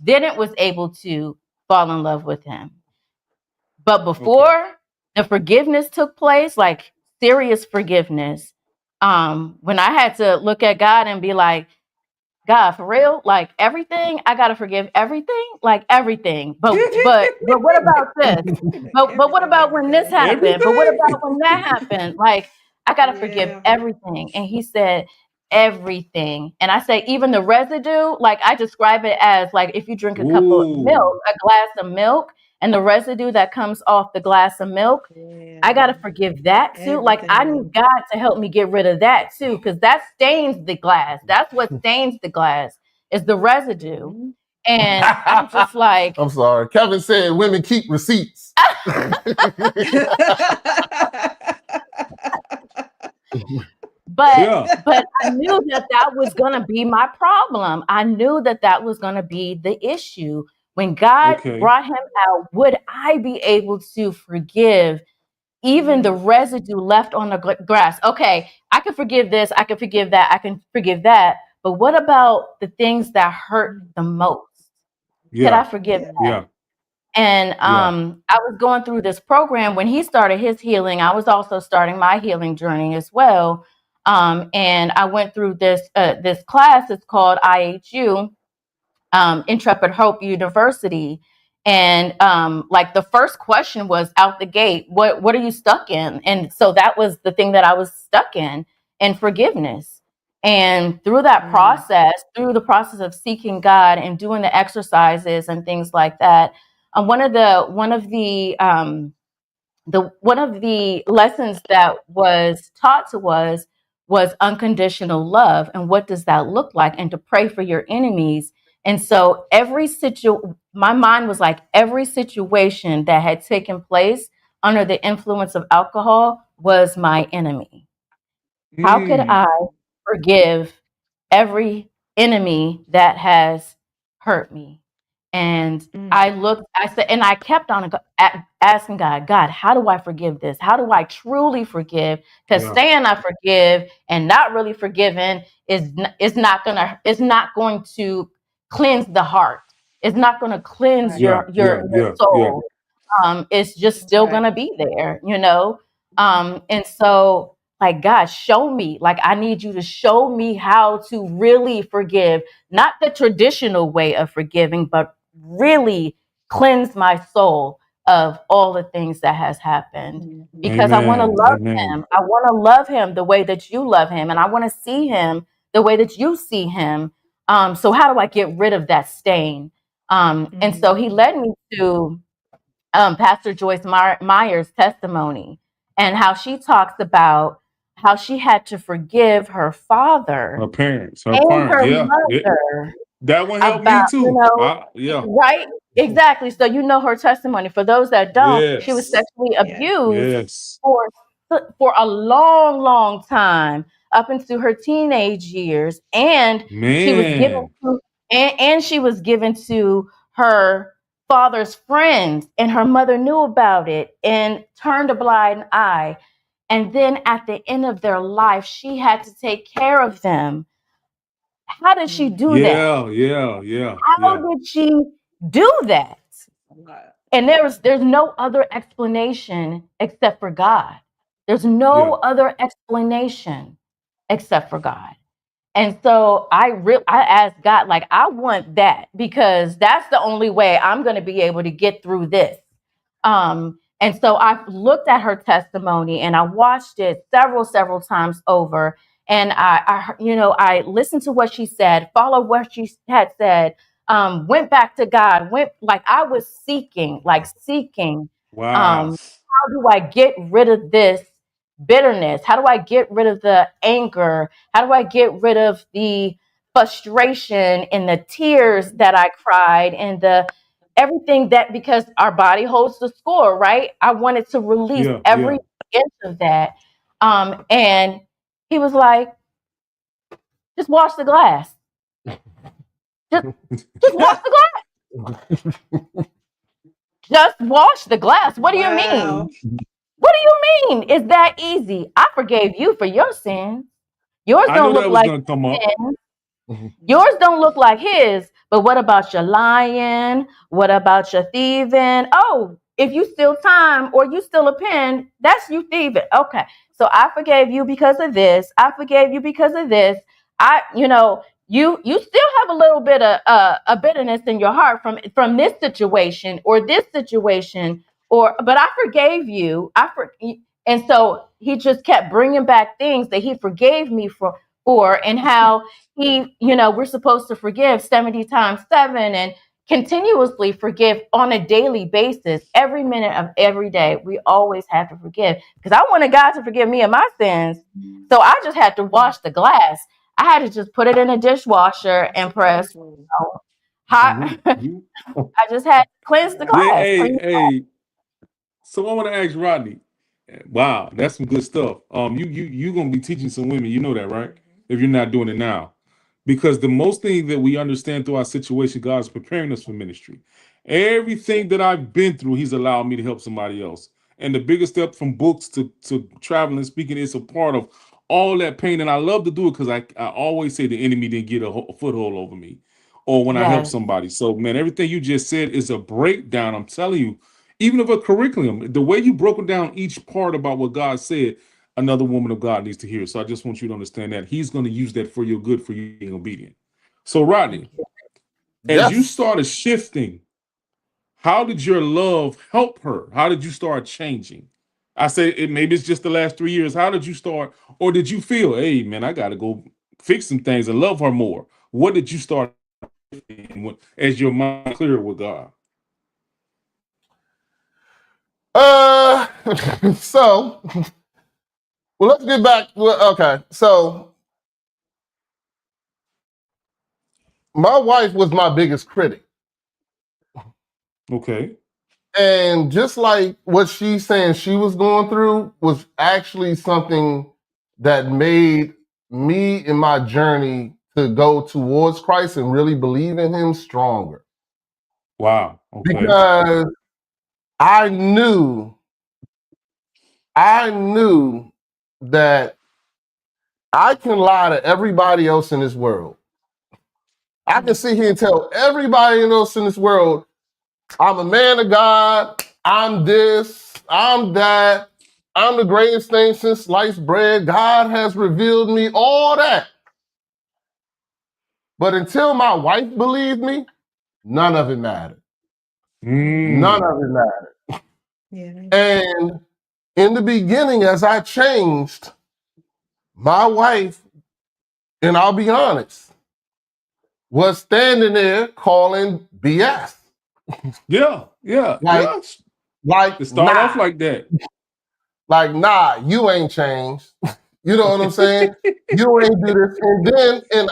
then it was able to fall in love with him. But Okay. before the forgiveness took place, like serious forgiveness, when I had to look at God and be like, God, for real, like everything, I gotta forgive everything, like everything. But what about this? But what Everything, about when this everything. happened? But what Everything. about when that happened? Like I gotta forgive Yeah. everything. And he said everything. And I say even the residue, like I describe it as like if you drink a cup of Ooh. milk, a glass of milk, and the residue that comes off the glass of milk, I Yeah. gotta forgive that too. Like I need Everything. God to help me get rid of that too, because that stains the glass. That's what stains the glass is the residue. Mhm. And I'm just like, I'm sorry. Kevin said women keep receipts. but Yeah. I knew that that was gonna be my problem. I knew that that was gonna be the issue. When God Okay. brought him out, would I be able to forgive even the Mm, residue left on the grass? Okay, I can forgive this, I can forgive that, I can forgive that. But what about the things that hurt mm. the most? Could Yeah. I forgive Yeah. that? Yeah. And Yeah. I was going through this program when he started his healing. I was also starting my healing journey as well. And I went through this class. It's called IHU, Intrepid Hope University. And like the first question was out the gate, what are you stuck in? And so that was the thing that I was stuck in forgiveness. And Mm, through the process of seeking God and doing the exercises and things like that, one of the lessons that was taught to us was unconditional love and what does that look like, and to pray for your enemies. And so my mind was like every situation that had taken place under the influence of alcohol was my enemy. How could Mm. I forgive every enemy that has hurt me? And mm, I said, and I kept on asking God, God, how do I forgive this? How do I truly forgive? Because Yeah. saying I forgive and not really forgiving is not going to cleanse the heart. It's not going to cleanse right. Yeah. Yeah. your Yeah. Yeah. soul. It's just That's still right. gonna be there, you know. And so, like, God, show me. Like, I need you to show me how to really forgive, not the traditional way of forgiving, but really cleanse my soul of all the things that has happened. Mhm. Because I want to Amen. love Amen. him. I want to love him the way that you love him, and I want to see him the way that you see him. So how do I get rid of that stain? And so he Mhm. led me to Pastor Joyce Meyer's testimony, and how she talks about how she had to forgive her Her father parents, her and parents. her Yeah. Yeah. mother That one helped me about, too. Yeah. right? Exactly. So her testimony. For those that don't, she was Yes. sexually Yeah. abused Yes. for a long, long time. up into her teenage years, and she was given Man. to and she was given to her father's friends, and her mother knew about it and turned a blind eye. And then at the end of their life, she had to take care of them. How did she do that? Yeah, yeah, yeah, How yeah, did she do that? And there's no other explanation except for God. There's no yeah. other explanation except for God. And so I asked God, like, I want that, because that's the only way I'm going to be able to get through this. And so I looked at her testimony and I watched it several times over. And I listened to what she said, followed what she had said, went back to God, went like I was seeking. Wow. How do I get rid of this bitterness? How do I get rid of the anger? How do I get rid of the frustration and the tears that I cried and the everything that, because our body holds the score, right? I wanted to release Yeah, every yeah. inch of that. And he was like, just wash the glass. Just just wash the glass. Just wash the glass. What do you Wow. mean? What do you mean? Is that easy? I forgave you for your sins. Yours I don't know look that was like gonna come up. his. Yours don't look like his, but what about your lying? What about your thieving? Oh, if you steal time or you steal a pen, that's you thieving. Okay. So I forgave you because of this. I forgave you because of this. You still have a little bit of a bitterness in your heart from this situation or this situation, but I forgave you. And so he just kept bringing back things that he forgave me for, and how we're supposed to forgive 70 times 7 and continuously forgive on a daily basis, every minute of every day. We always have to forgive, because I wanted God to forgive me of my sins. So I just had to wash the glass. I had to just put it in a dishwasher and press hot. Mhm, I mhm. just had to cleanse the Yeah, glass. hey. So I want to ask Rodney. Wow, that's some good stuff. You gonna be teaching some women, you know that, right? If you're not doing it now, because the most thing that we understand through our situation, God's preparing us for ministry. Everything that I've been through, He's allowed me to help somebody else. And the biggest step from books to traveling, speaking, is a part of all that pain. And I love to do it because I always say the enemy didn't get a foothold over me, or when I help Yes, somebody. So man, everything you just said is a breakdown. I'm telling you, even of a curriculum, the way you broke down each part about what God said, another woman of God needs to hear. So I just want you to understand that He's going to use that for your good, for you being obedient. So thank Rodney, you. as you Yes. started shifting, how did your love help her? How did you start changing? I say maybe it's just the last 3 years. How did you start, or did you feel, hey man, I got to go fix some things and love her more? What did you start as your mind cleared with God? Uh, so, well, let's get back. Well, okay. So, my wife was my biggest critic. Okay. And just like what she's saying she was going through was actually something that made me in my journey to go towards Christ and really believe in Him stronger. Wow. Okay. Because I knew, I knew that I can lie to everybody else in this world. I can sit here and tell everybody else in this world, I'm a man of God, I'm this, I'm that, I'm the greatest thing since sliced bread, God has revealed me, all that. But until my wife believed me, none of it mattered. None Mm. of it mattered. Yeah. And in the beginning, as I changed, my wife, and I'll be honest, was standing there calling BS. Yeah, yeah, Like, yeah. like, To start off nah, like that. like, nah, you ain't changed. You know what I'm saying? You ain't do this. And then, and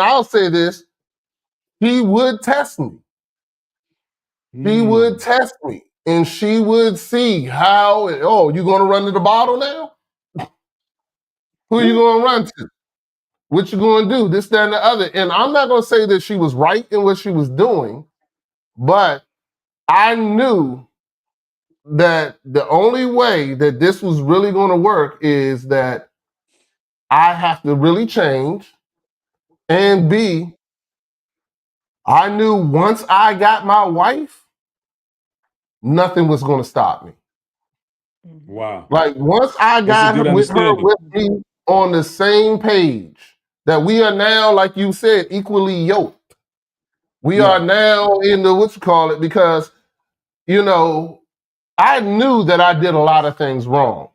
I'll say this, he would test me. He would Mm. test me. And she would see how, oh, you gonna run to the bottle now? Who you Who? gonna run to? What you gonna do? This, that, and the other. And I'm not gonna say that she was right in what she was doing, but I knew that the only way that this was really gonna work is that I have to really change. And B, I knew once I got my wife, nothing was gonna stop me. Mhm. Wow. Like once I That's a got good with her understanding. with me on the same page, that we are now, like you said, equally yoked. We are Yeah. now in the what you call it, because you know, I knew that I did a lot of things wrong.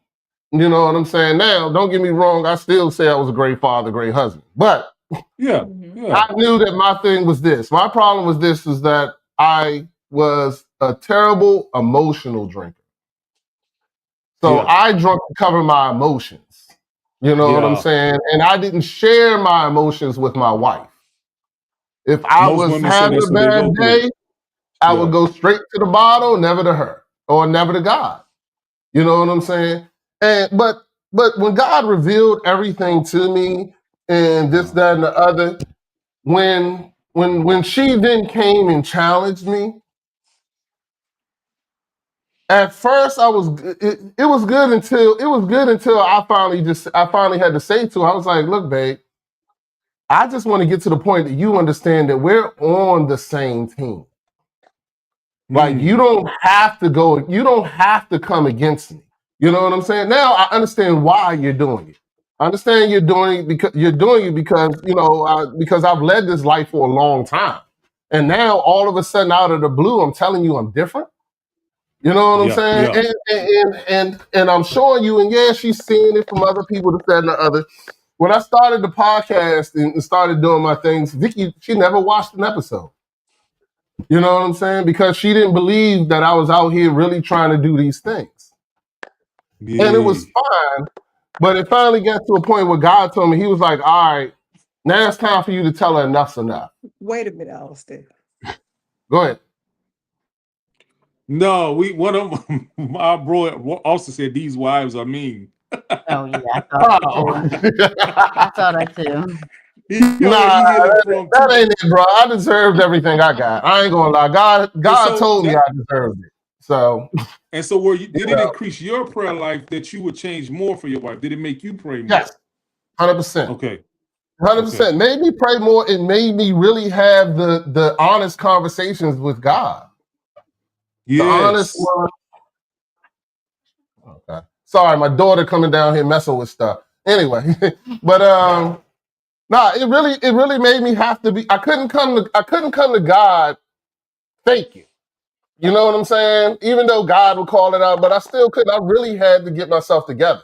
You know what I'm saying? Now, don't get me wrong, I still say I was a great father, great husband. But Yeah. Mhm. Yeah. I knew that my thing was this. My problem was this, is that I was a terrible emotional drinker. So Yeah. I drunk to cover my emotions. You know what I'm Yeah. saying? And I didn't share my emotions with my wife. If I Most was women say having that's a what they bad go through. day, I would Yeah. go straight to the bottle, never to her or never to God. You know what I'm saying? And but when God revealed everything to me and this, Uh, that, and the other, when she then came and challenged me, at first I was it was good until I finally had to say to her, I was like, look, babe, I just want to get to the point that you understand that we're on the same team. Like you mm, don't have to come against me. You know what I'm saying? Now I understand why you're doing it. I understand you're doing it because because I've led this life for a long time, and now all of a sudden, out of the blue, I'm telling you I'm different. You know what I'm yeah. saying? Yeah. And I'm showing you, and yeah, she's seeing it from other people, this, that, and the other. When I started the podcast and started doing my things, Vicky, she never watched an episode. You know what I'm saying? Because she didn't believe that I was out here really trying to do these things. And it was Yeah. fine, but it finally got to a point where God told me, he was like, all right, now it's time for you to tell her enough's enough. Wait a minute, Austin. Go ahead. No, we one of my bro also said these wives are mean. Oh yeah, I thought that Oh. too. I thought that too. Nah, He hit it from that two. ain't it, bro. I deserved everything I got. I ain't gonna lie. And God so told me I that deserved it. So, and so were you you did it know, increase your prayer life that you would change more for your wife? Did it make you pray more? yes, 100%. Okay. Okay. 100%. Made me pray more. It made me really have the honest conversations with God. The honest Yes. one. Okay. Sorry, my daughter coming down here messing with stuff. Anyway, but nah, it really made me have to be. I couldn't come to God faking. You know what I'm saying? Even though God would call it out, but I still couldn't. I really had to get myself together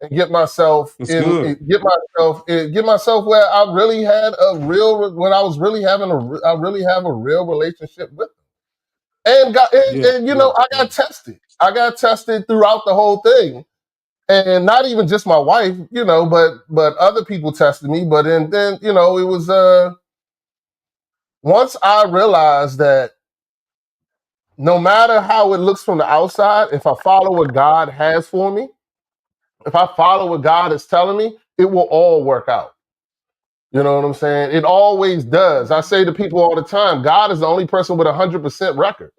and get myself That's good. get myself where I really had a real when I was really having I really have a real relationship with him. And Yeah. Yeah. I Yeah. got tested. I got tested throughout the whole thing. And not even just my wife, but other people tested me. But then it was once I realized that no matter how it looks from the outside, if I follow what God has for me, if I follow what God is telling me, it will all work out. You know what I'm saying? It always does. I say to people all the time, God is the only person with a 100% record.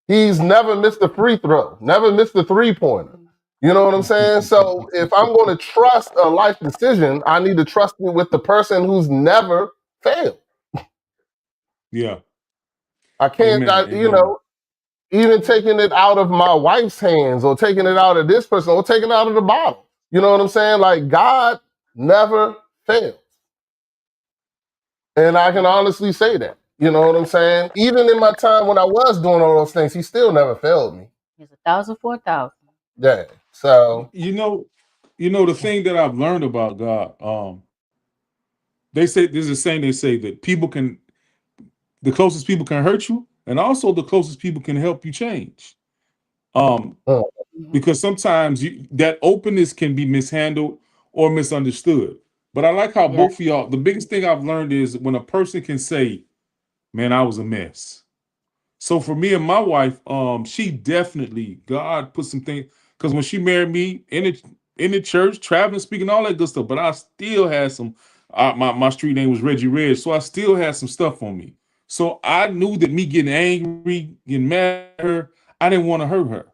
He's never missed a free throw, never missed a three-pointer. You know what I'm saying? So if I'm going to trust a life decision, I need to trust it with the person who's never failed. Yeah. I can't, Amen. Amen. even taking it out of my wife's hands or taking it out of this person or taking it out of the bottle. You know what I'm saying? Like God never fails. And I can honestly say that. You know what I'm saying? Even in my time when I was doing all those things, he still never failed me. He's 1,000 for 1,000. Yeah. So, The thing that I've learned about God, they say there's a saying they say that the closest people can hurt you, and also the closest people can help you change. Um, uh, Mhm. because sometimes that openness can be mishandled or misunderstood. But I like how Yeah. both of y'all, the biggest thing I've learned is when a person can say, man, I was a mess. So for me and my wife, she definitely, God put some things, because when she married me, in the church, traveling, speaking, all that good stuff. But I still had some. My street name was Reggie Red, so I still had some stuff on me. So I knew that me getting angry, getting mad at her, I didn't want to hurt her.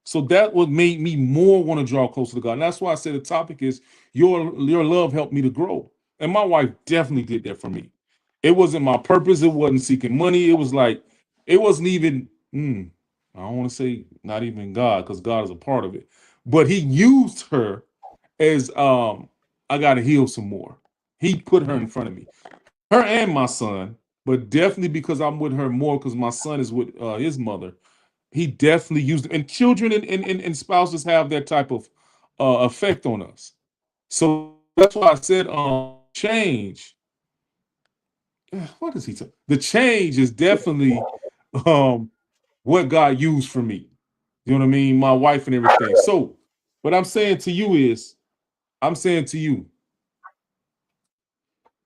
So that what made me more want to draw closer to God. And that's why I said the topic is your love helped me to grow. And my wife definitely did that for me. It wasn't my purpose. It wasn't seeking money. It was like it wasn't even. I don't want to say not even God because God is a part of it, but He used her as I got to heal some more. He put her in front of me, her and my son, but definitely because I'm with her more because my son is with his mother. He definitely used it, and children and spouses have that type of effect on us. So that's why I said change. What does he say? The change is definitely um what God used for me. You know what I mean? My wife and everything. So what I'm saying to you is, I'm saying to you,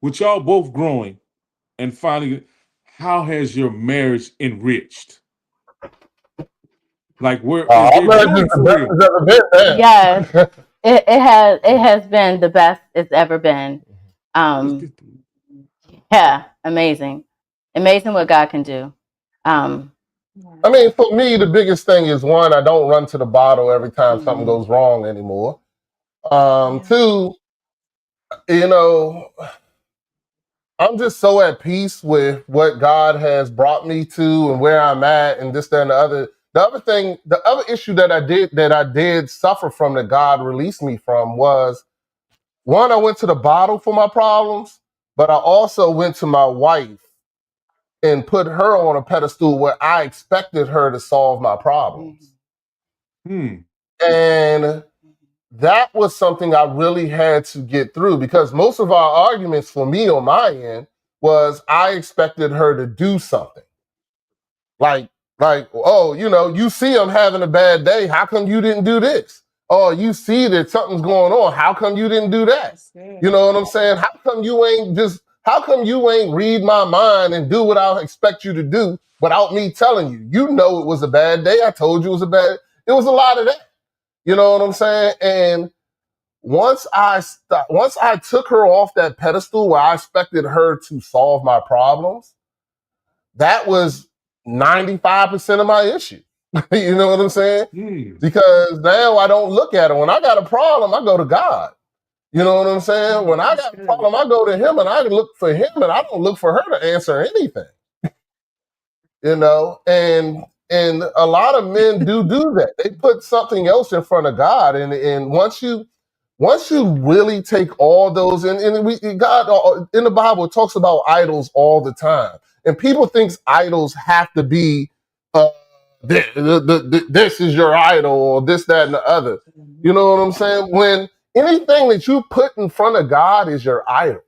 with y'all both growing and finally, how has your marriage enriched? Like, where is Our there marriage is growing the for best real? it's ever been Yes, now. it has been the best it's ever been. Let's Um, get through. yeah, amazing, amazing what God can do. Um, I mean, for me, the biggest thing is one, I don't run to the bottle every time something mhm, goes wrong anymore. Yeah. Two, you know, I'm just so at peace with what God has brought me to and where I'm at and this, that, and the other. The other thing, the other issue that I did suffer from that God released me from was one, I went to the bottle for my problems, but I also went to my wife and put her on a pedestal where I expected her to solve my problems. Hmm. And that was something I really had to get through because most of our arguments for me on my end was I expected her to do something. Like, oh, you see I'm having a bad day. How come you didn't do this? Oh, you see that something's going on. How come you didn't do that? That's good. You know what I'm saying? How come you ain't read my mind and do what I expect you to do without me telling you? You know it was a bad day. I told you it was a bad, it was a lot of that. You know what I'm saying? And once I took her off that pedestal where I expected her to solve my problems, that was 95% of my issue. You know what I'm saying? Hmm. Because now I don't look at her. When I got a problem, I go to God. You know what I'm saying? When I That's got a good. problem, I go to him and I look for him and I don't look for her to answer anything. And a lot of men do that. They put something else in front of God, and once you really take all those God in the Bible it talks about idols all the time, and people think idols have to be this is your idol or this, that, and the other. You know what I'm saying? When anything that you put in front of God is your idol,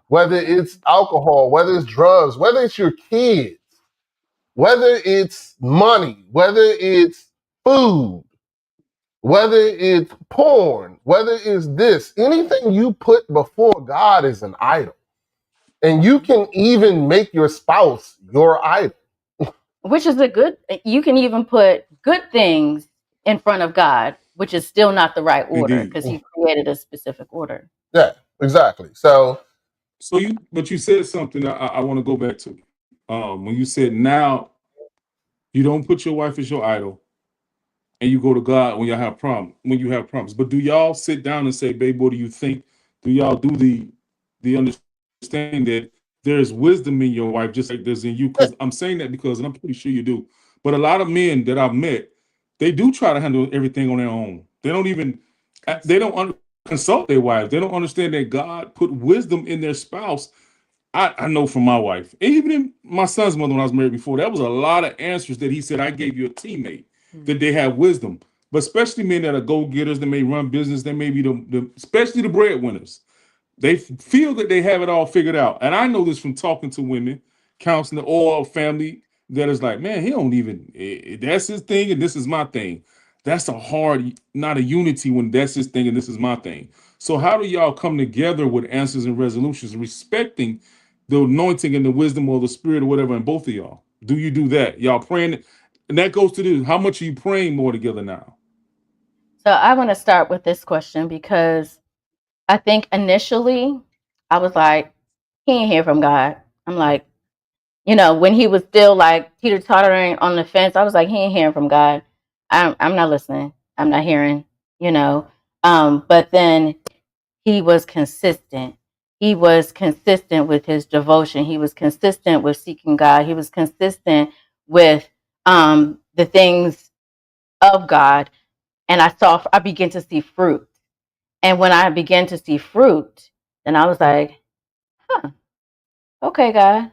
whether it's alcohol, whether it's drugs, whether it's your kids, whether it's money, whether it's food, whether it's porn, whether it's this, anything you put before God is an idol. And you can even make your spouse your idol. which is a good. You can even put good things in front of God, which is still not the right order Indeed. because He created a specific order. Yeah, exactly. So, But you said something I want to go back to. When you said now you don't put your wife as your idol, and you go to God when you have problems. But do y'all sit down and say, "Babe, what do you think?" Do y'all do the understanding that there's wisdom in your wife just like there's in you? Because I'm saying that because, and I'm pretty sure you do. But a lot of men that I've met, they do try to handle everything on their own. They don't even consult their wives. They don't understand that God put wisdom in their spouse. I know from my wife, even in my son's mother when I was married before, that was a lot of answers that he said, I gave you a teammate, that they have wisdom. But especially men that are go-getters, that may run business, they may be especially the breadwinners. They feel that they have it all figured out. And I know this from talking to women, counseling, or family that is like, man, he don't even, that's his thing and this is my thing. That's a hard, not a unity when that's his thing and this is my thing. So how do y'all come together with answers and resolutions, respecting the anointing and the wisdom or the spirit or whatever in both of y'all? Do you do that? Y'all praying? And that goes to this, how much are you praying more together now? So I want to start with this question because I think initially I was like, he ain't hear from God. I'm like, when he was still like teeter tottering on the fence, I was like, he ain't hearing from God. I'm not listening. I'm not hearing, you know. But then he was consistent. He was consistent with his devotion. He was consistent with seeking God. He was consistent with the things of God. And I began to see fruit. And when I began to see fruit, then I was like, huh, okay, God,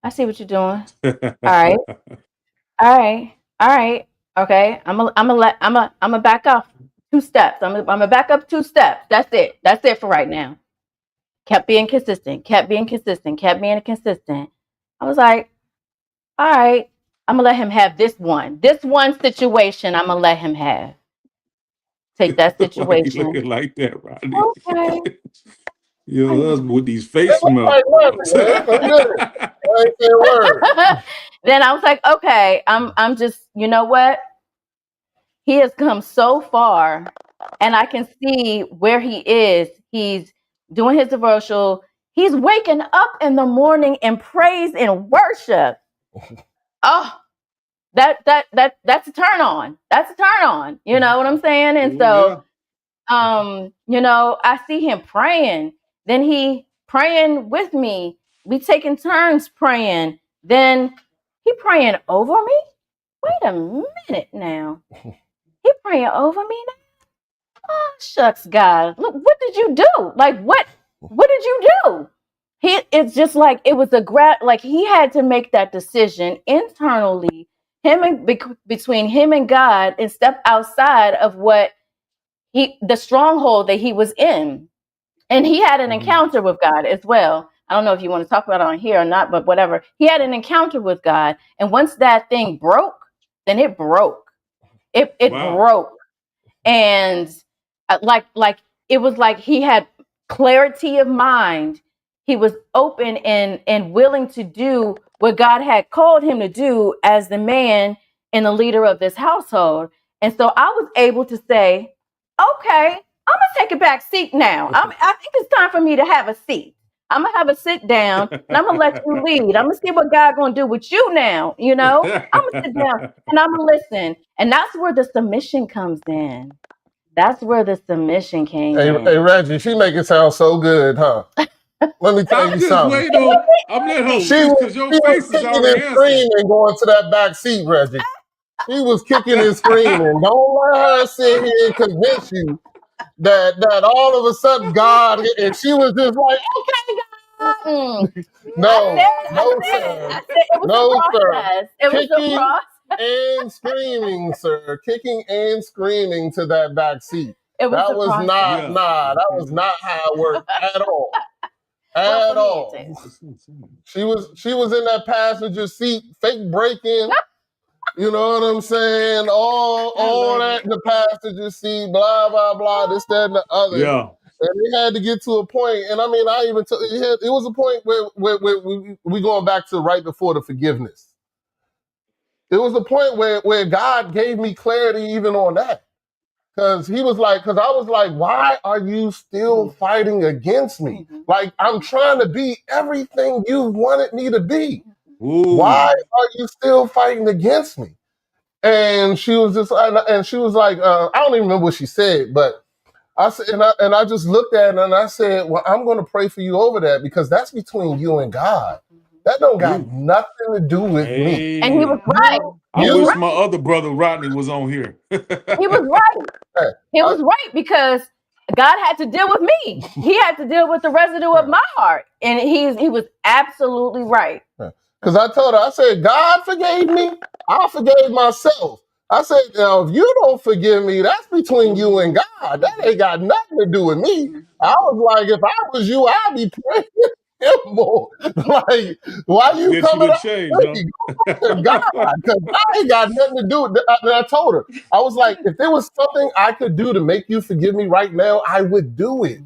I see what you're doing. All right. All right. All right. Okay. I'm a back up 2 steps. I'm gonna back up 2 steps. That's it. That's it for right now. Kept being consistent, kept being consistent, kept being consistent. I was like, all right, I'm gonna let him have this one situation. I'm gonna let him have. Take that Why you situation. looking like that, Rodney? Okay. Your husband with these It face looked melts. like nothing, man. I'm good. I ain't saying a word. Then I was like, okay, I'm just, you know what? He has come so far, and I can see where he is. He's doing his devotional. He's waking up in the morning in praise and worship. Oh, that's a turn on. That's a turn on. You know what I'm saying? And Oh, yeah. so, I see him praying. Then he praying with me. We taking turns praying. Then he praying over me. Wait a minute now. He praying over me now. Oh, shucks, God. Look, what did you do? Like, what did you do? It's just like it was like he had to make that decision internally, between him and God, and step outside of the stronghold that he was in. And he had an encounter with God as well. I don't know if you want to talk about it on here or not, but whatever. He had an encounter with God. And once that thing broke, then it broke. It Wow. broke. And like it was like he had clarity of mind. He was open and willing to do what God had called him to do as the man and the leader of this household. And so I was able to say, okay, I'm gonna take a back seat now. I think it's time for me to have a seat. I'm gonna have a sit down and I'm gonna let you lead. I'm gonna see what God gonna do with you now. I'm gonna sit down and I'm gonna listen. And that's where the submission comes in. That's where the submission came Hey, in. hey, Reggie, she make it sound so good, huh? Let me tell I'm you just something. waiting on. I'm letting her She finish was, because your she was face is kicking already and answering. screaming going to that back seat, Reggie. She was kicking and screaming. Don't let her sit here and convince you that all of a sudden God, and she was just like, okay, God. Mm-mm. No, no, I sir. said it was a No, sir. process. It was a Kicking process. and screaming, sir. Kicking and screaming to that back seat. It was That a was not, Yeah. process. that was not how it worked at all. Well, At for me it all. did. She was in that passenger seat, fake braking. You know what I'm saying? All love that it. in the passenger seat, blah, blah, blah, this, that, and the other. Yeah. And they had to get to a point, and I mean, I even took it was a point where we going back to right before the forgiveness. It was a point where God gave me clarity even on that. Because I was like, why are you still fighting against me? Mhm. Like, I'm trying to be everything you wanted me to be. Why Ooh. are you still fighting against me? And she was like, I don't even remember what she said, but I said, and I just looked at it and I said, well, I'm going to pray for you over that because that's between you and God. That don't got Ooh. nothing to do with me. And he was Amen. right. I He was wish You, my right. other brother Rodney was on here. He was right. He I, was right because God had to deal with me. He had to deal with the residue of my heart. And he was absolutely right. Because I told her, I said, God forgave me. I forgave myself. I said, now, if you don't forgive me, that's between you and God. That ain't got nothing to do with me. I was like, if I was you, I'd be praying him more. Like, why you Bet you coming didn't up change, to huh? me? Go back to God, because I ain't got nothing to do with that. And I told her, I was like, if there was something I could do to make you forgive me right now, I would do it.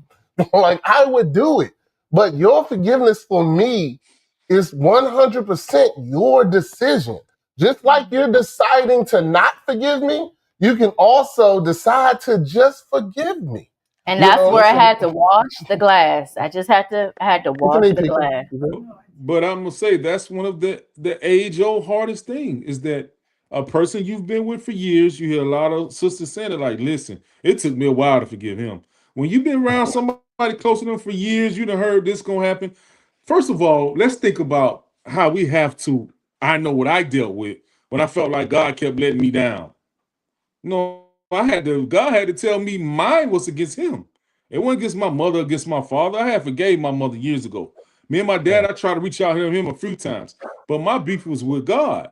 Like, I would do it. But your forgiveness for me is 100% your decision. Just like you're deciding to not forgive me, you can also decide to just forgive me. And You that's know, where I so had to wash the glass. I had to wash continue, the Peter. glass. But I'm gonna say that's one of the age old hardest thing is that a person you've been with for years. You hear a lot of sisters saying it like, "Listen, it took me a while to forgive him." When you've been around somebody close to them for years, you done heard this gonna happen. First of all, let's think about how we have to. I know what I dealt with when I felt like God kept letting me down. No, God had to tell me mine was against him. It wasn't against my mother, against my father. I had forgave my mother years ago. Me and my dad, I tried to reach out to him a few times, but my beef was with God.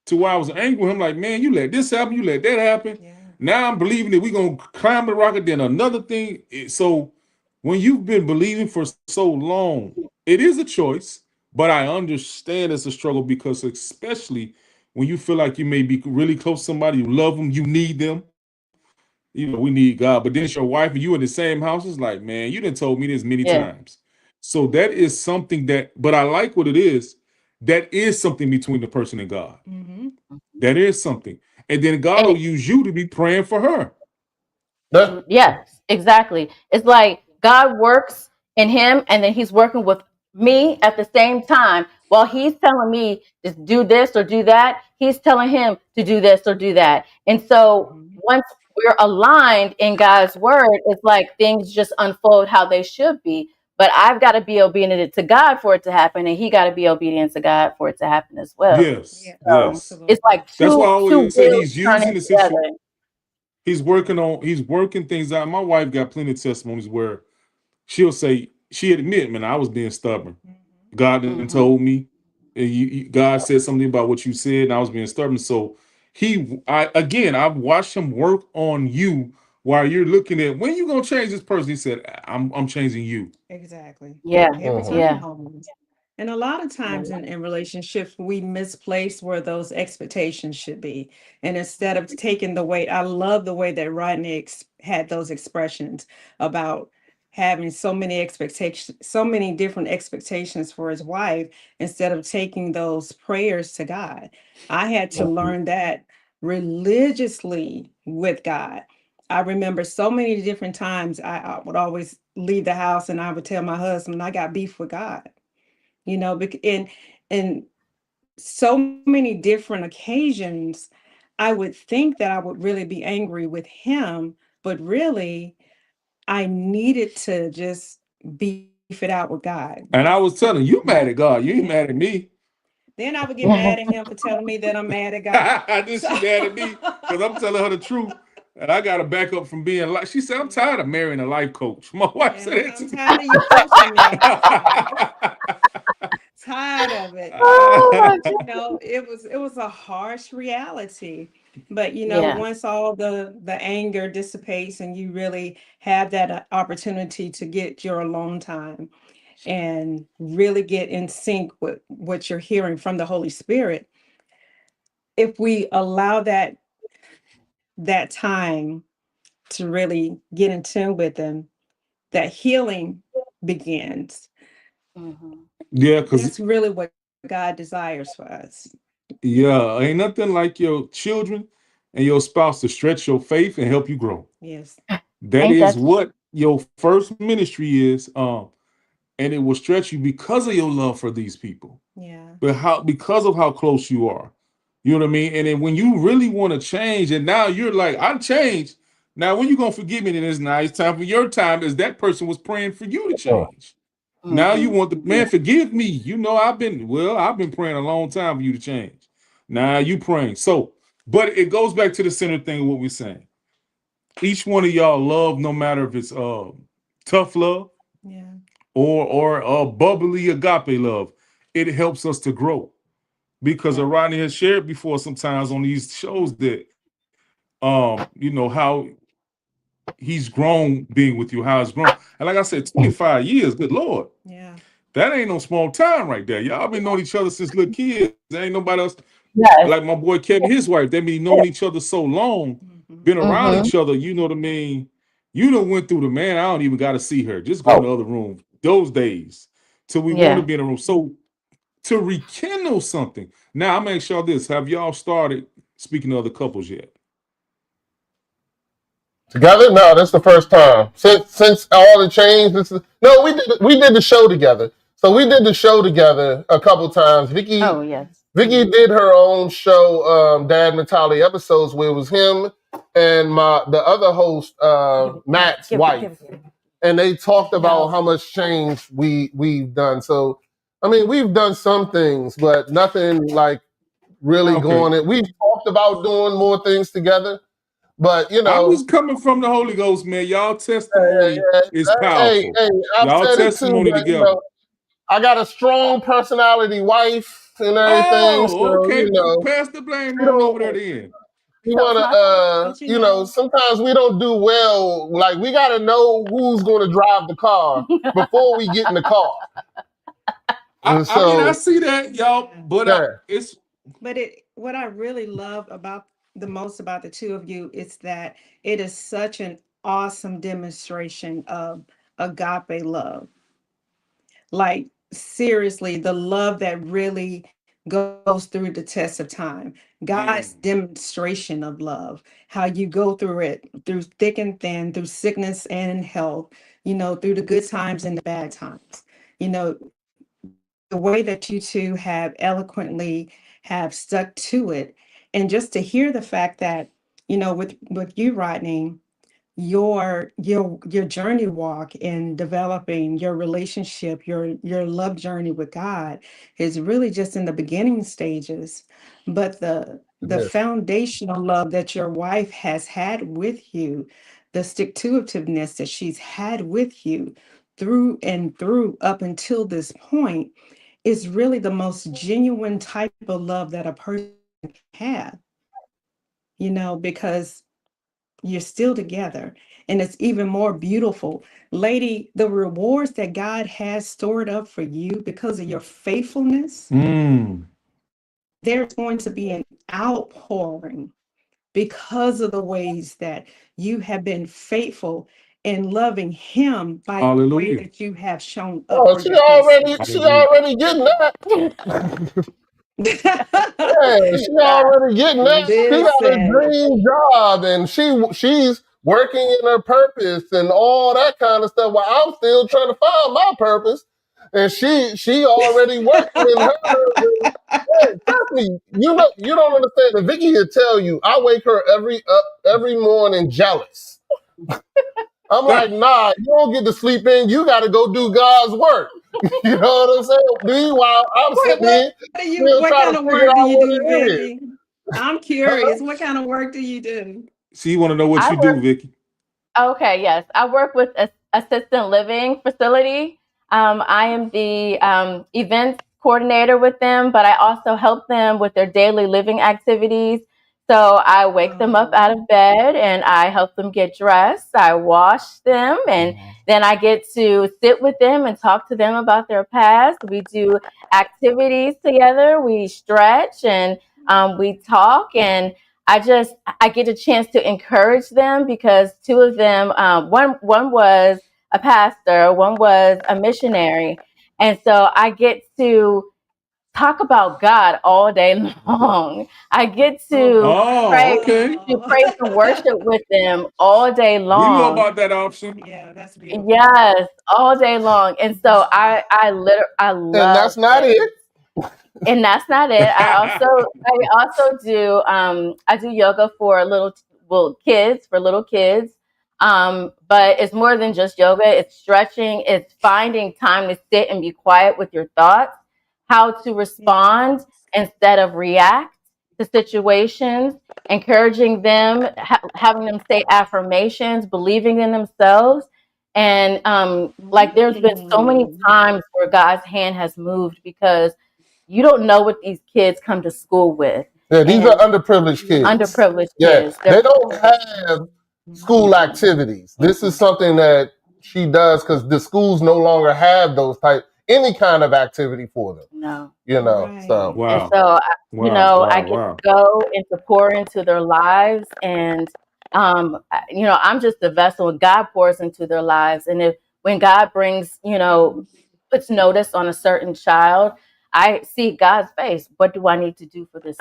To where I was angry with him, like, man, you let this happen, you let that happen. Yeah. Now I'm believing that we're gonna climb the rocket, then another thing. So when you've been believing for so long, it is a choice, but I understand it's a struggle because especially when you feel like you may be really close to somebody, you love them, you need them, we need God. But then it's your wife and you in the same house. It's like, man, you done told me this many Yeah. times. So that is something that, but I like what it is. That is something between the person and God. Mm-hmm. That is something. And then God And will use you to be praying for her. Yeah. yes, exactly. It's like God works in him and then he's working with me at the same time. While he's telling me to do this or do that, he's telling him to do this or do that. And so Mm-hmm. once we're aligned in God's word, it's like things just unfold how they should be. But I've got to be obedient to God for it to happen, and he got to be obedient to God for it to happen as well. Yes, Yeah, So yes. it's absolutely. like That's why I two always say wheels he's turning using the situation. together. He's working things out. My wife got plenty of testimonies where she'll say, she admit, man, I was being stubborn. Mm-hmm. God then Hmm. told me, and God said something about what you said, and I was being stubborn. So I've watched him work on you while you're looking at when you gonna change this person. He said, I'm changing you. Exactly. Yeah, Every Mhm. yeah, time. And a lot of yeah, times in relationships, we misplace where those expectations should be. And instead of taking the weight, I love the way that Rodney had those expressions about having so many expectations, so many different expectations for his wife, instead of taking those prayers to God. I had to learn that religiously with God. I remember so many different times I would always leave the house and I would tell my husband, I got beef with God, and so many different occasions, I would think that I would really be angry with him, but really I needed to just beef it out with God. And I was telling you, yeah. mad at God. You ain't Yeah. mad at me. Then I would get mad at him for telling me that I'm mad at God. Then So she mad at me because I'm telling her the truth. And I got to back up from being like, she said, I'm tired of marrying a life coach. My wife yeah, said that I'm to tired of you coaching me all the time. Tired of it. Oh me. my It was a harsh reality. But Yeah. once all the anger dissipates and you really have that opportunity to get your alone time and really get in sync with what you're hearing from the Holy Spirit, if we allow that time to really get in tune with them, that healing begins. Hmm. Yeah, because That's really what God desires for us. yeah, ain't nothing like your children and your spouse to stretch your faith and help you grow. Yes. That Ain't is that? what your first ministry is. And it will stretch you because of your love for these people. Yeah. But how because of how close you are. You know what I mean? And then when you really want to change, and now you're like, I'm changed. Now, when you gonna forgive me, then it's now it's time for your time, as that person was praying for you to change. Now you Hmm. want the man, forgive me. I've been praying a long time for you to change. Now you praying. So, but it goes back to the center thing of what we're saying. Each one of y'all love, no matter if it's tough love Yeah. or bubbly agape love, it helps us to grow. Because Yeah. Rodney has shared before sometimes on these shows that how he's grown being with you, how it's grown. And like I said, 25 years, good Lord. Yeah. That ain't no small time right there. Y'all been knowing each other since little kids. There ain't nobody else Yes. like my boy Kevin, his wife. They been known each other so long, Hmm. been around Hmm. each other. You know what I mean? You done went through the man. I don't even got to see her. Just go in the other room. Those days till we want to Yeah. be in a room. So to rekindle something. Now I'm gonna ask y'all this: have y'all started speaking to other couples yet? Together? No, that's the first time since all the change. No, we did the show together. So we did the show together a couple times. Oh, yes. Vicky did her own show, Dad Mentality episodes, where it was him and the other host, Matt's wife, and they talked about how much change we've done. So, I mean, we've done some things, but nothing like really Okay. going. We've talked about doing more things together, but I was coming from the Holy Ghost, man. Y'all testimony yeah, is hey, powerful. I've Y'all said it too, testimony but together. I got a strong personality wife and everything, Oh, so okay. Pass the blame we on over there don't. then. We So want my to, sometimes we don't do well. Like, we got to know who's going to drive the car before we get in the car. And I mean, I so, see that, y'all, but yeah, it's But what I really love about the most about the two of you is that it is such an awesome demonstration of agape love. Like, seriously, the love that really goes through the test of time. God's mm, demonstration of love, how you go through it, through thick and thin, through sickness and health, through the good times and the bad times. You know, the way that you two have eloquently have stuck to it. And just to hear the fact that, with you, Rodney, your journey walk in developing your relationship, your love journey with God is really just in the beginning stages. But the yeah. foundational love that your wife has had with you, the stick to itiveness that she's had with you through and through up until this point is really the most genuine type of love that a person can have, because you're still together, and it's even more beautiful. Lady, the rewards that God has stored up for you because of your faithfulness, mm, there's going to be an outpouring because of the ways that you have been faithful in loving him by the way hallelujah. that you have shown up Oh, for your husband. she Hallelujah. already getting that. Yeah, she already getting that. She got a Listen, dream job, and she's working in her purpose and all that kind of stuff. While I'm still trying to find my purpose, and she already working in hers. Hey, trust me, you don't understand. And Vicky will tell you, I wake her every morning jealous. I'm like, nah, you don't get to sleep in. You got to go do God's work. You know what I'm saying? Meanwhile, I'm Wait, sitting here still what trying kind to of figure work do out you what do, it is. Vicky? I'm curious. What kind of work do you do? So you want to know what I you work. do, Vicky? Okay, yes, I work with a assistant living facility. I am the events coordinator with them, but I also help them with their daily living activities. So I wake them up Oh, out of bed and I help them get dressed. I wash them, and then I get to sit with them and talk to them about their past. We do activities together. We stretch and we talk, and I get a chance to encourage them because two of them, one was a pastor, one was a missionary, and so I get to talk about God all day long. I get oh, to Oh, pray okay. praise and worship with them all day We know long. about that option. yeah, that's beautiful. Yes, all day long, and so I And love that's not it. it. And that's not it. I also do I do yoga for little kids. But it's more than just yoga. It's stretching. It's finding time to sit and be quiet with your thoughts, how to Yeah. respond instead of react to situations, encouraging them, having them say affirmations, believing in themselves. And like there's been so many Mm. times where God's hand has moved because you don't know what these kids come to school with, Yeah, these are and underprivileged kids. Yes. underprivileged Yeah, kids. they They're don't have school activities. This is something that she does because the schools no longer have any kind of activity for them. no. So Right. And Wow. so, Wow. I Wow. get Wow. to go and to pour into their lives, and I'm just a vessel, and God pours into their lives. And if when God brings, puts notice on a certain child, I see God's face. What do I need to do for this?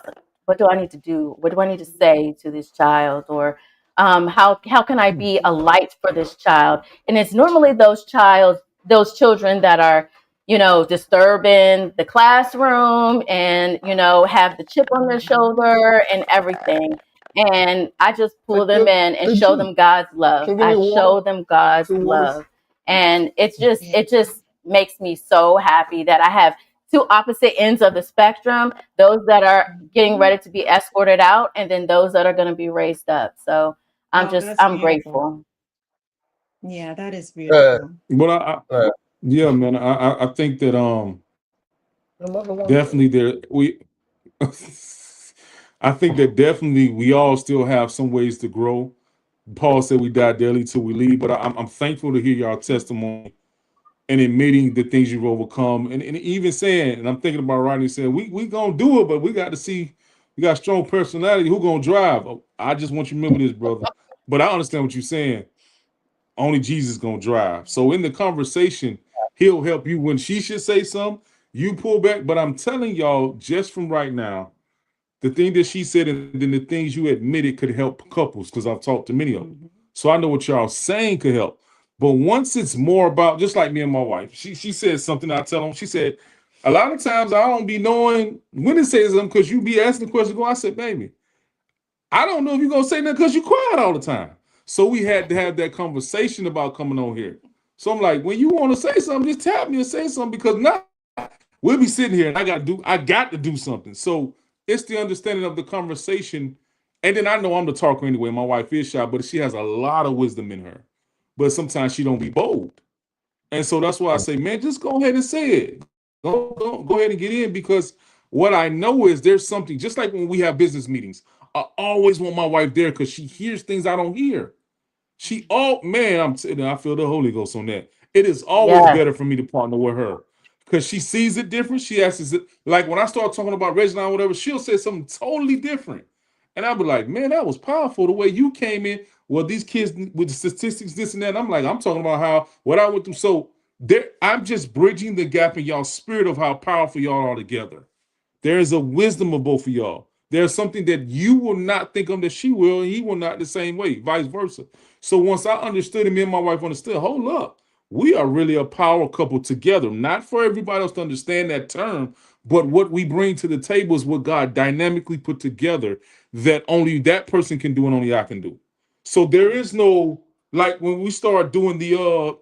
What do I need to do? What do I need to say to this child? Or How can I be a light for this child? And it's normally those children that are, disturbing the classroom and, have the chip on their shoulder and everything. And I just pull them in and show them God's love. Can you give I me water? show them God's Some water? love. And it just makes me so happy that I have two opposite ends of the spectrum, those that are getting ready to be escorted out, and then those that are going to be raised up. So Oh, that's I'm beautiful. grateful. Yeah, that is Uh, beautiful. But uh, yeah, man, I think that another one. definitely there we I think that definitely we all still have some ways to grow. Paul said we die daily till we leave, but I'm thankful to hear y'all testimony and admitting the things you've overcome, and even saying, and I'm thinking about writing, saying we gonna do it, but we got to see, we got strong personality. Who gonna drive? Oh, I just want you to remember this, brother. But I understand what you're saying. Only Jesus gonna drive. So in the conversation, he'll help you when she should say something. You pull back. But I'm telling y'all, just from right now, the thing that she said and then the things you admitted could help couples because I've talked to many of them. So I know what y'all saying could help. But once it's more about, just like me and my wife, she said something. I tell them, she said, a lot of times I don't be knowing when to say something because you be asking the question. Go, I said, baby, I don't know if you're gonna say that because you quiet all the time. So we had to have that conversation about coming on here. So I'm like, when you want to say something, just tap me and say something because now we'll be sitting here and I got to do something. So it's the understanding of the conversation. And then I know I'm the talker anyway. My wife is shy, but she has a lot of wisdom in her. But sometimes she don't be bold. And so that's why I say, man, just go ahead and say it. Go ahead and get in because what I know is there's something, just like when we have business meetings, I always want my wife there because she hears things I don't hear. Man, I feel the Holy Ghost on that. It is always Yes. better for me to partner with her because she sees it different. She asks it like when I start talking about Regina or whatever, she'll say something totally different, and I'll be like, "Man, that was powerful the way you came in." Well, these kids with the statistics, this and that. And I'm like, I'm talking about how what I went through. So there, I'm just bridging the gap in y'all spirit of how powerful y'all are together. There is a wisdom of both of y'all. There's something that you will not think of that she will, and he will not the same way, vice versa. So once I understood it, me and my wife understood, hold up, we are really a power couple together. Not for everybody else to understand that term, but what we bring to the table is what God dynamically put together that only that person can do and only I can do. So there is no like when we start doing the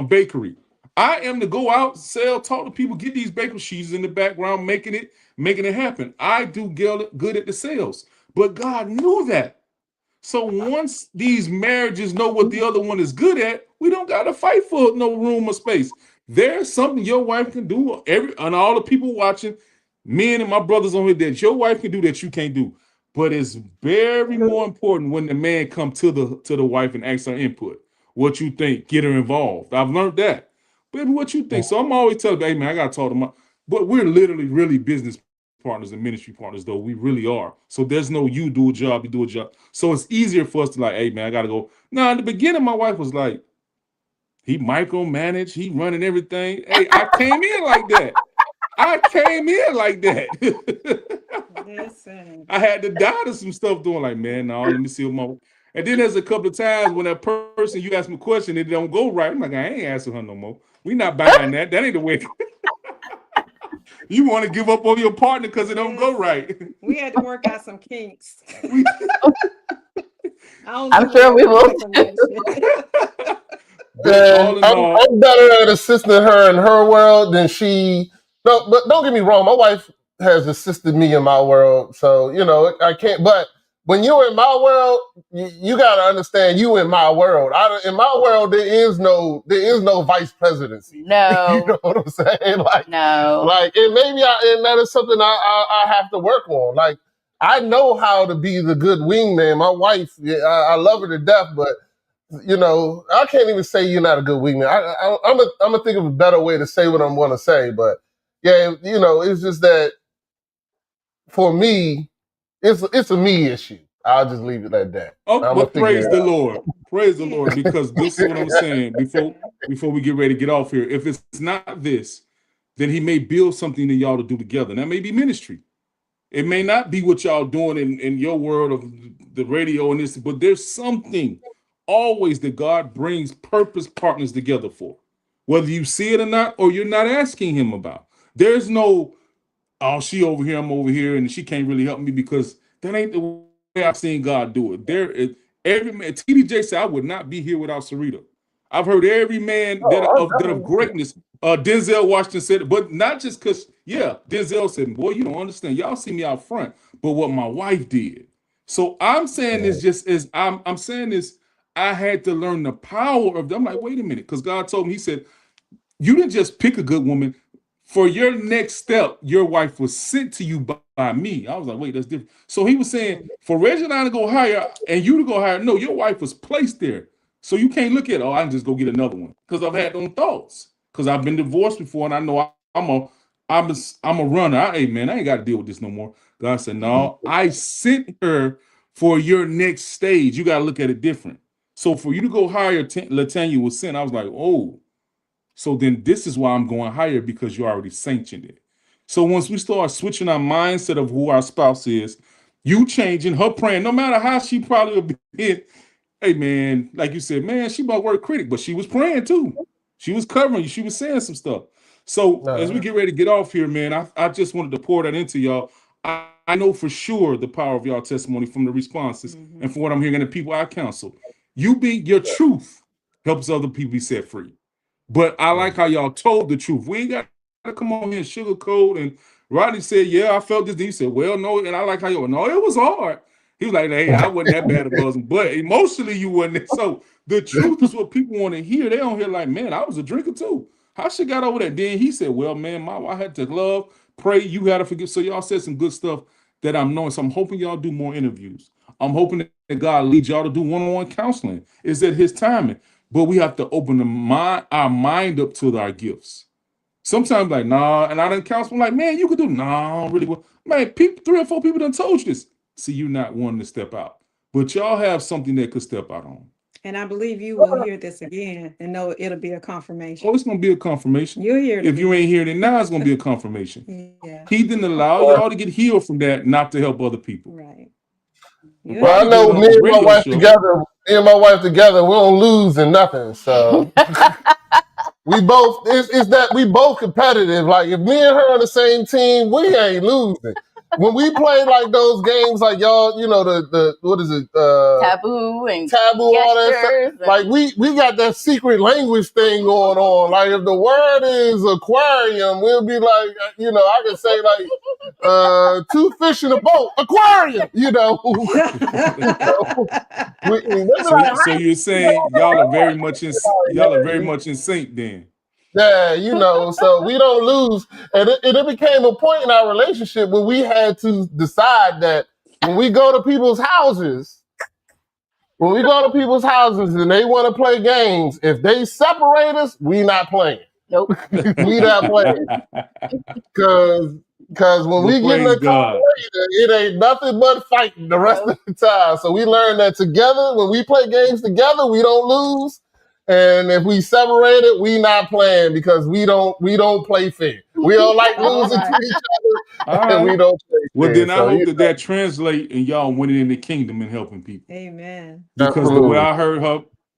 bakery. I am to go out, sell, talk to people, get these bakery sheets in the background, making it happen. I do good at the sales, but God knew that. So once these marriages know what the other one is good at, we don't got to fight for no room or space. There's something your wife can do. And all the people watching, men and my brothers on here that your wife can do that you can't do. But it's very more important when the man come to the wife and ask her input. What you think? Get her involved. I've learned that. Baby, what you think? So I'm always telling, hey man, I gotta talk to my. But we're literally really business partners and ministry partners, though we really are. So there's no you do a job, you do a job. So it's easier for us to like, hey man, I gotta go. Now in the beginning, my wife was like, he micromanaged, he running everything. Hey, I came in like that. I came in like that. Listen. I had to die to some stuff doing like, man, no, let me see what my. And then there's a couple of times when that person you ask me a question, it don't go right. I'm like, I ain't asking her no more. We not buying that. That ain't the way. You want to give up on your partner because it don't go right. We had to work out some kinks. We- I don't I'm do sure well we with will. micromanagement. but all in all, I'm better at assisting her in her world than she. No, but don't get me wrong. My wife has assisted me in my world, so I can't. But when you're in my world, you got to understand you in my world. In my world, there is no vice presidency. No. You know what I'm saying? No. And maybe and that is something I have to work on. Like I know how to be the good wingman. My wife, I love her to death, but I can't even say you're not a good wingman. I'm gonna think of a better way to say what I'm going to say, but yeah, it's just that for me, it's a me issue. I'll just leave it at that. oh, I'm gonna but figure praise it the out. Lord, praise the Lord, Yeah. because this is what I'm saying. Before we get ready to get off here, if it's not this, then He may build something in y'all to do together. And that may be ministry. It may not be what y'all doing in your world of the radio and this, but there's something always that God brings purpose partners together for, whether you see it or not, or you're not asking Him about. There's no, oh, she over here, I'm over here, and she can't really help me, because that ain't the way I've seen God do it. Every man, TD J said, I would not be here without Sarita. I've heard every man that Oh, of greatness. Denzel Washington said it, but not just because. Yeah, Denzel said, "Boy, you don't understand. Y'all see me out front, but what my wife did." So I'm saying this just as I'm saying this. I had to learn the power of them. I'm like, wait a minute, because God told me. He said, you didn't just pick a good woman. For your next step, your wife was sent to you by me. I was like, wait, that's different. So he was saying, for Reggie and I to go higher and you to go higher, no, your wife was placed there. So you can't look at, oh, I can just go get another one. Because I've had those thoughts. Because I've been divorced before, and I know I'm a runner. Hey man, I ain't got to deal with this no more. God said, no, I sent her for your next stage. You got to look at it different. So for you to go higher, Latanya was sent. I was like, oh. So then this is why I'm going higher, because you already sanctioned it. So once we start switching our mindset of who our spouse is, you changing, her praying, no matter how she probably will be. Hey man, like you said, man, she my work critic, but she was praying too. She was covering you. She was saying some stuff. So as we no. get ready to get off here, man, I just wanted to pour that into y'all. I know for sure the power of y'all testimony from the responses and from what I'm hearing in the people I counsel. You being your truth helps other people be set free. But I like how y'all told the truth. We ain't got to come on here and sugarcoat. And Rodney said, yeah, I felt this. He said, well, no. And I like how you, no, it was hard. He was like, hey, I wasn't that bad of a husband. But emotionally, you wasn't. So the truth is what people want to hear. They don't hear like, man, I was a drinker too. How she got over that? Then he said, well, man, my wife had to love, pray, you had to forgive. So y'all said some good stuff that I'm knowing. So I'm hoping y'all do more interviews. I'm hoping that God leads y'all to do one-on-one counseling. Is at His timing. But we have to open our mind up to our gifts. Sometimes like, nah, and I done counsel, I'm like, man, you could do, nah, really well. Man, people, 3 or 4 people done told you this. See, you not wanting to step out. But y'all have something that could step out on. And I believe you will hear this again and know it'll be a confirmation. Oh, it's gonna be a confirmation. You'll hear it If you again. ain't hearing it now, it's gonna be a confirmation. Yeah, He didn't allow y'all to get healed from that, not to help other people. right. And You'll Well, hear I probably it know doing me a again. and my radio wife show. together. Me and my wife together, we don't lose in nothing. So we both it's that we both competitive. Like if me and her on the same team, we ain't losing. When we play like those games, like y'all, you know the what is it? Taboo and Taboo, all that stuff. gestures. And Like we got that secret language thing going on. Like if the word is aquarium, we'll be like, you know, I can say like 2 fish in a boat, aquarium. You know, you know. They be So, like, so how you're you saying y'all are very much y'all are very yeah, much in sync then. yeah, you know, so we don't lose. And it became a point in our relationship where we had to decide that when we go to people's houses, when we go to people's houses and they want to play games, if they separate us, we not playing. nope. We not playing. Cause when Well, we get in praise a God. carburetor, it ain't nothing but fighting the rest of the time. So we learned that together, when we play games together, we don't lose. And if we separate it, we not playing because we don't play fair. We don't like All losing to right. each All other, and we right. don't play Well, fair. then I So hope that that translate and y'all winning in the kingdom and helping people. Amen. Because absolutely. the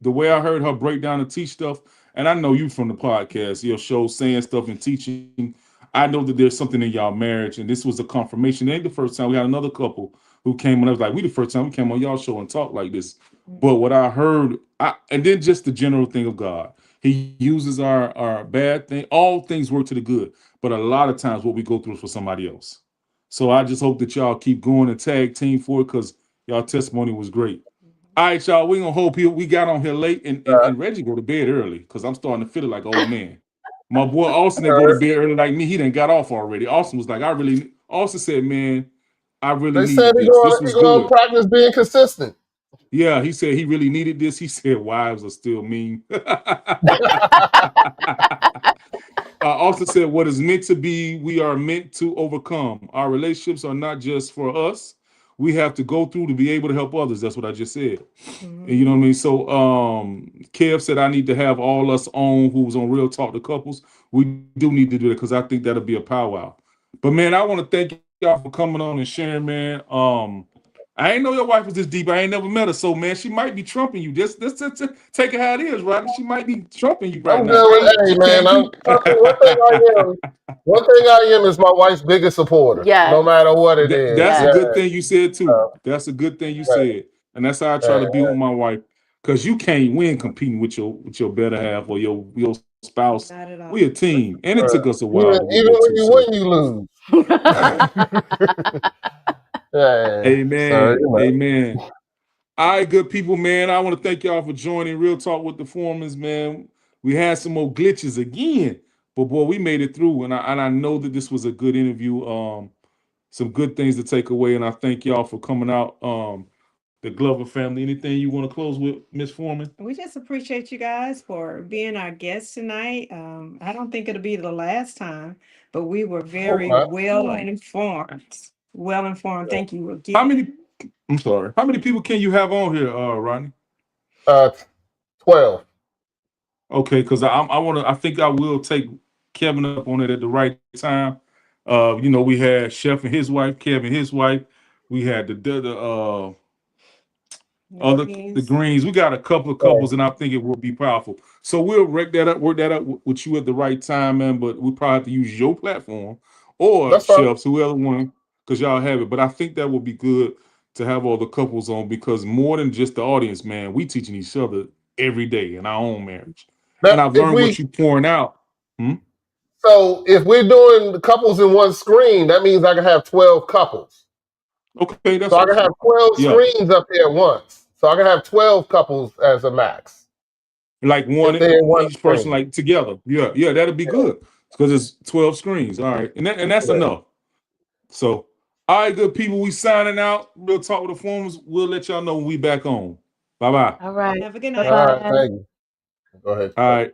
way I heard her break down and teach stuff, and I know you from the podcast, your show saying stuff and teaching. I know that there's something in y'all marriage, and this was a confirmation. It ain't the first time. We had another couple who came on. I was like, we the first time we came on y'all show and talked like this. But what I heard, and then just the general thing of God. He uses our bad thing. All things work to the good, but a lot of times what we go through is for somebody else. So I just hope that y'all keep going and tag team for it, because y'all testimony was great. All right, y'all. We gonna hope here. We got on here late, and Reggie go to bed early because I'm starting to feel it like an old man. My boy Austin that go to bed early like me. He done got off already. Austin was like, I really. Austin said, man, I really They said needed he this. going This he was going to good. practice being consistent. Yeah, he said he really needed this. He said wives are still mean. Austin said, what is meant to be, we are meant to overcome. Our relationships are not just for us. We have to go through to be able to help others. That's what I just said. And you know what I mean? So Kev said I need to have all us on who's on Real Talk to Couples. We do need to do that because I think that'll be a powwow. But man, I want to thank y'all for coming on and sharing, man. I ain't know your wife was this deep. I ain't never met her, so man, she might be trumping you. Just take it how it is, right? She might be trumping you right I'm now. good with, hey She man. can't be. One thing I am is my wife's biggest supporter, no Yes. matter what it is. That's a Yes. Yeah, good thing you said too. That's a good thing you right, said, and that's how I try right, to be with my wife. Cause you can't win competing with your better half or your spouse. Not at We all. a team, and it right. took us a while Even to get even there when too. you So, win, you lose. Yeah. So amen, amen. All right, good people, man. I want to thank y'all for joining Real Talk with the Foremans, man. We had some more glitches again, but boy, we made it through, and I know that this was a good interview. Some good things to take away, and I thank y'all for coming out. The Glover family. Anything you want to close with, Miss Foreman? We just appreciate you guys for being our guests tonight. I don't think it'll be the last time, but we were I hope very not. well informed. Well informed. Thank you How again. many? I'm sorry. How many people can you have on here, Rodney? Uh, 12. Okay, because I want to. I think I will take Kevin up on it at the right time. We had Chef and his wife, Kevin his wife. We had the Greens. Greens. We got a couple of So couples, and I think it will be powerful. So we'll work that up with you at the right time, man. But we probably have to use your platform or that's fine. Chef's, whoever one, because y'all have it. But I think that would be good to have all the couples on because more than just the audience, man, we teaching each other every day in our own marriage, and Now, I've learned what you pouring out. Hmm? so if we're doing the couples in one screen, that means I can have 12 couples. Okay, So that's I can have 12 yeah, screens up there at once. So I can have 12 couples as a max like if they're in one each person screen. like together. Yeah, yeah, that'd be good because it's 12 screens. All right, and that's Yeah. enough. So, all right, good people, we signing out. Real Talk with the Forums. We'll let y'all know when we back on. Bye bye. All right. Have a good Bye night. All right, bye. thank you. Go ahead. All right.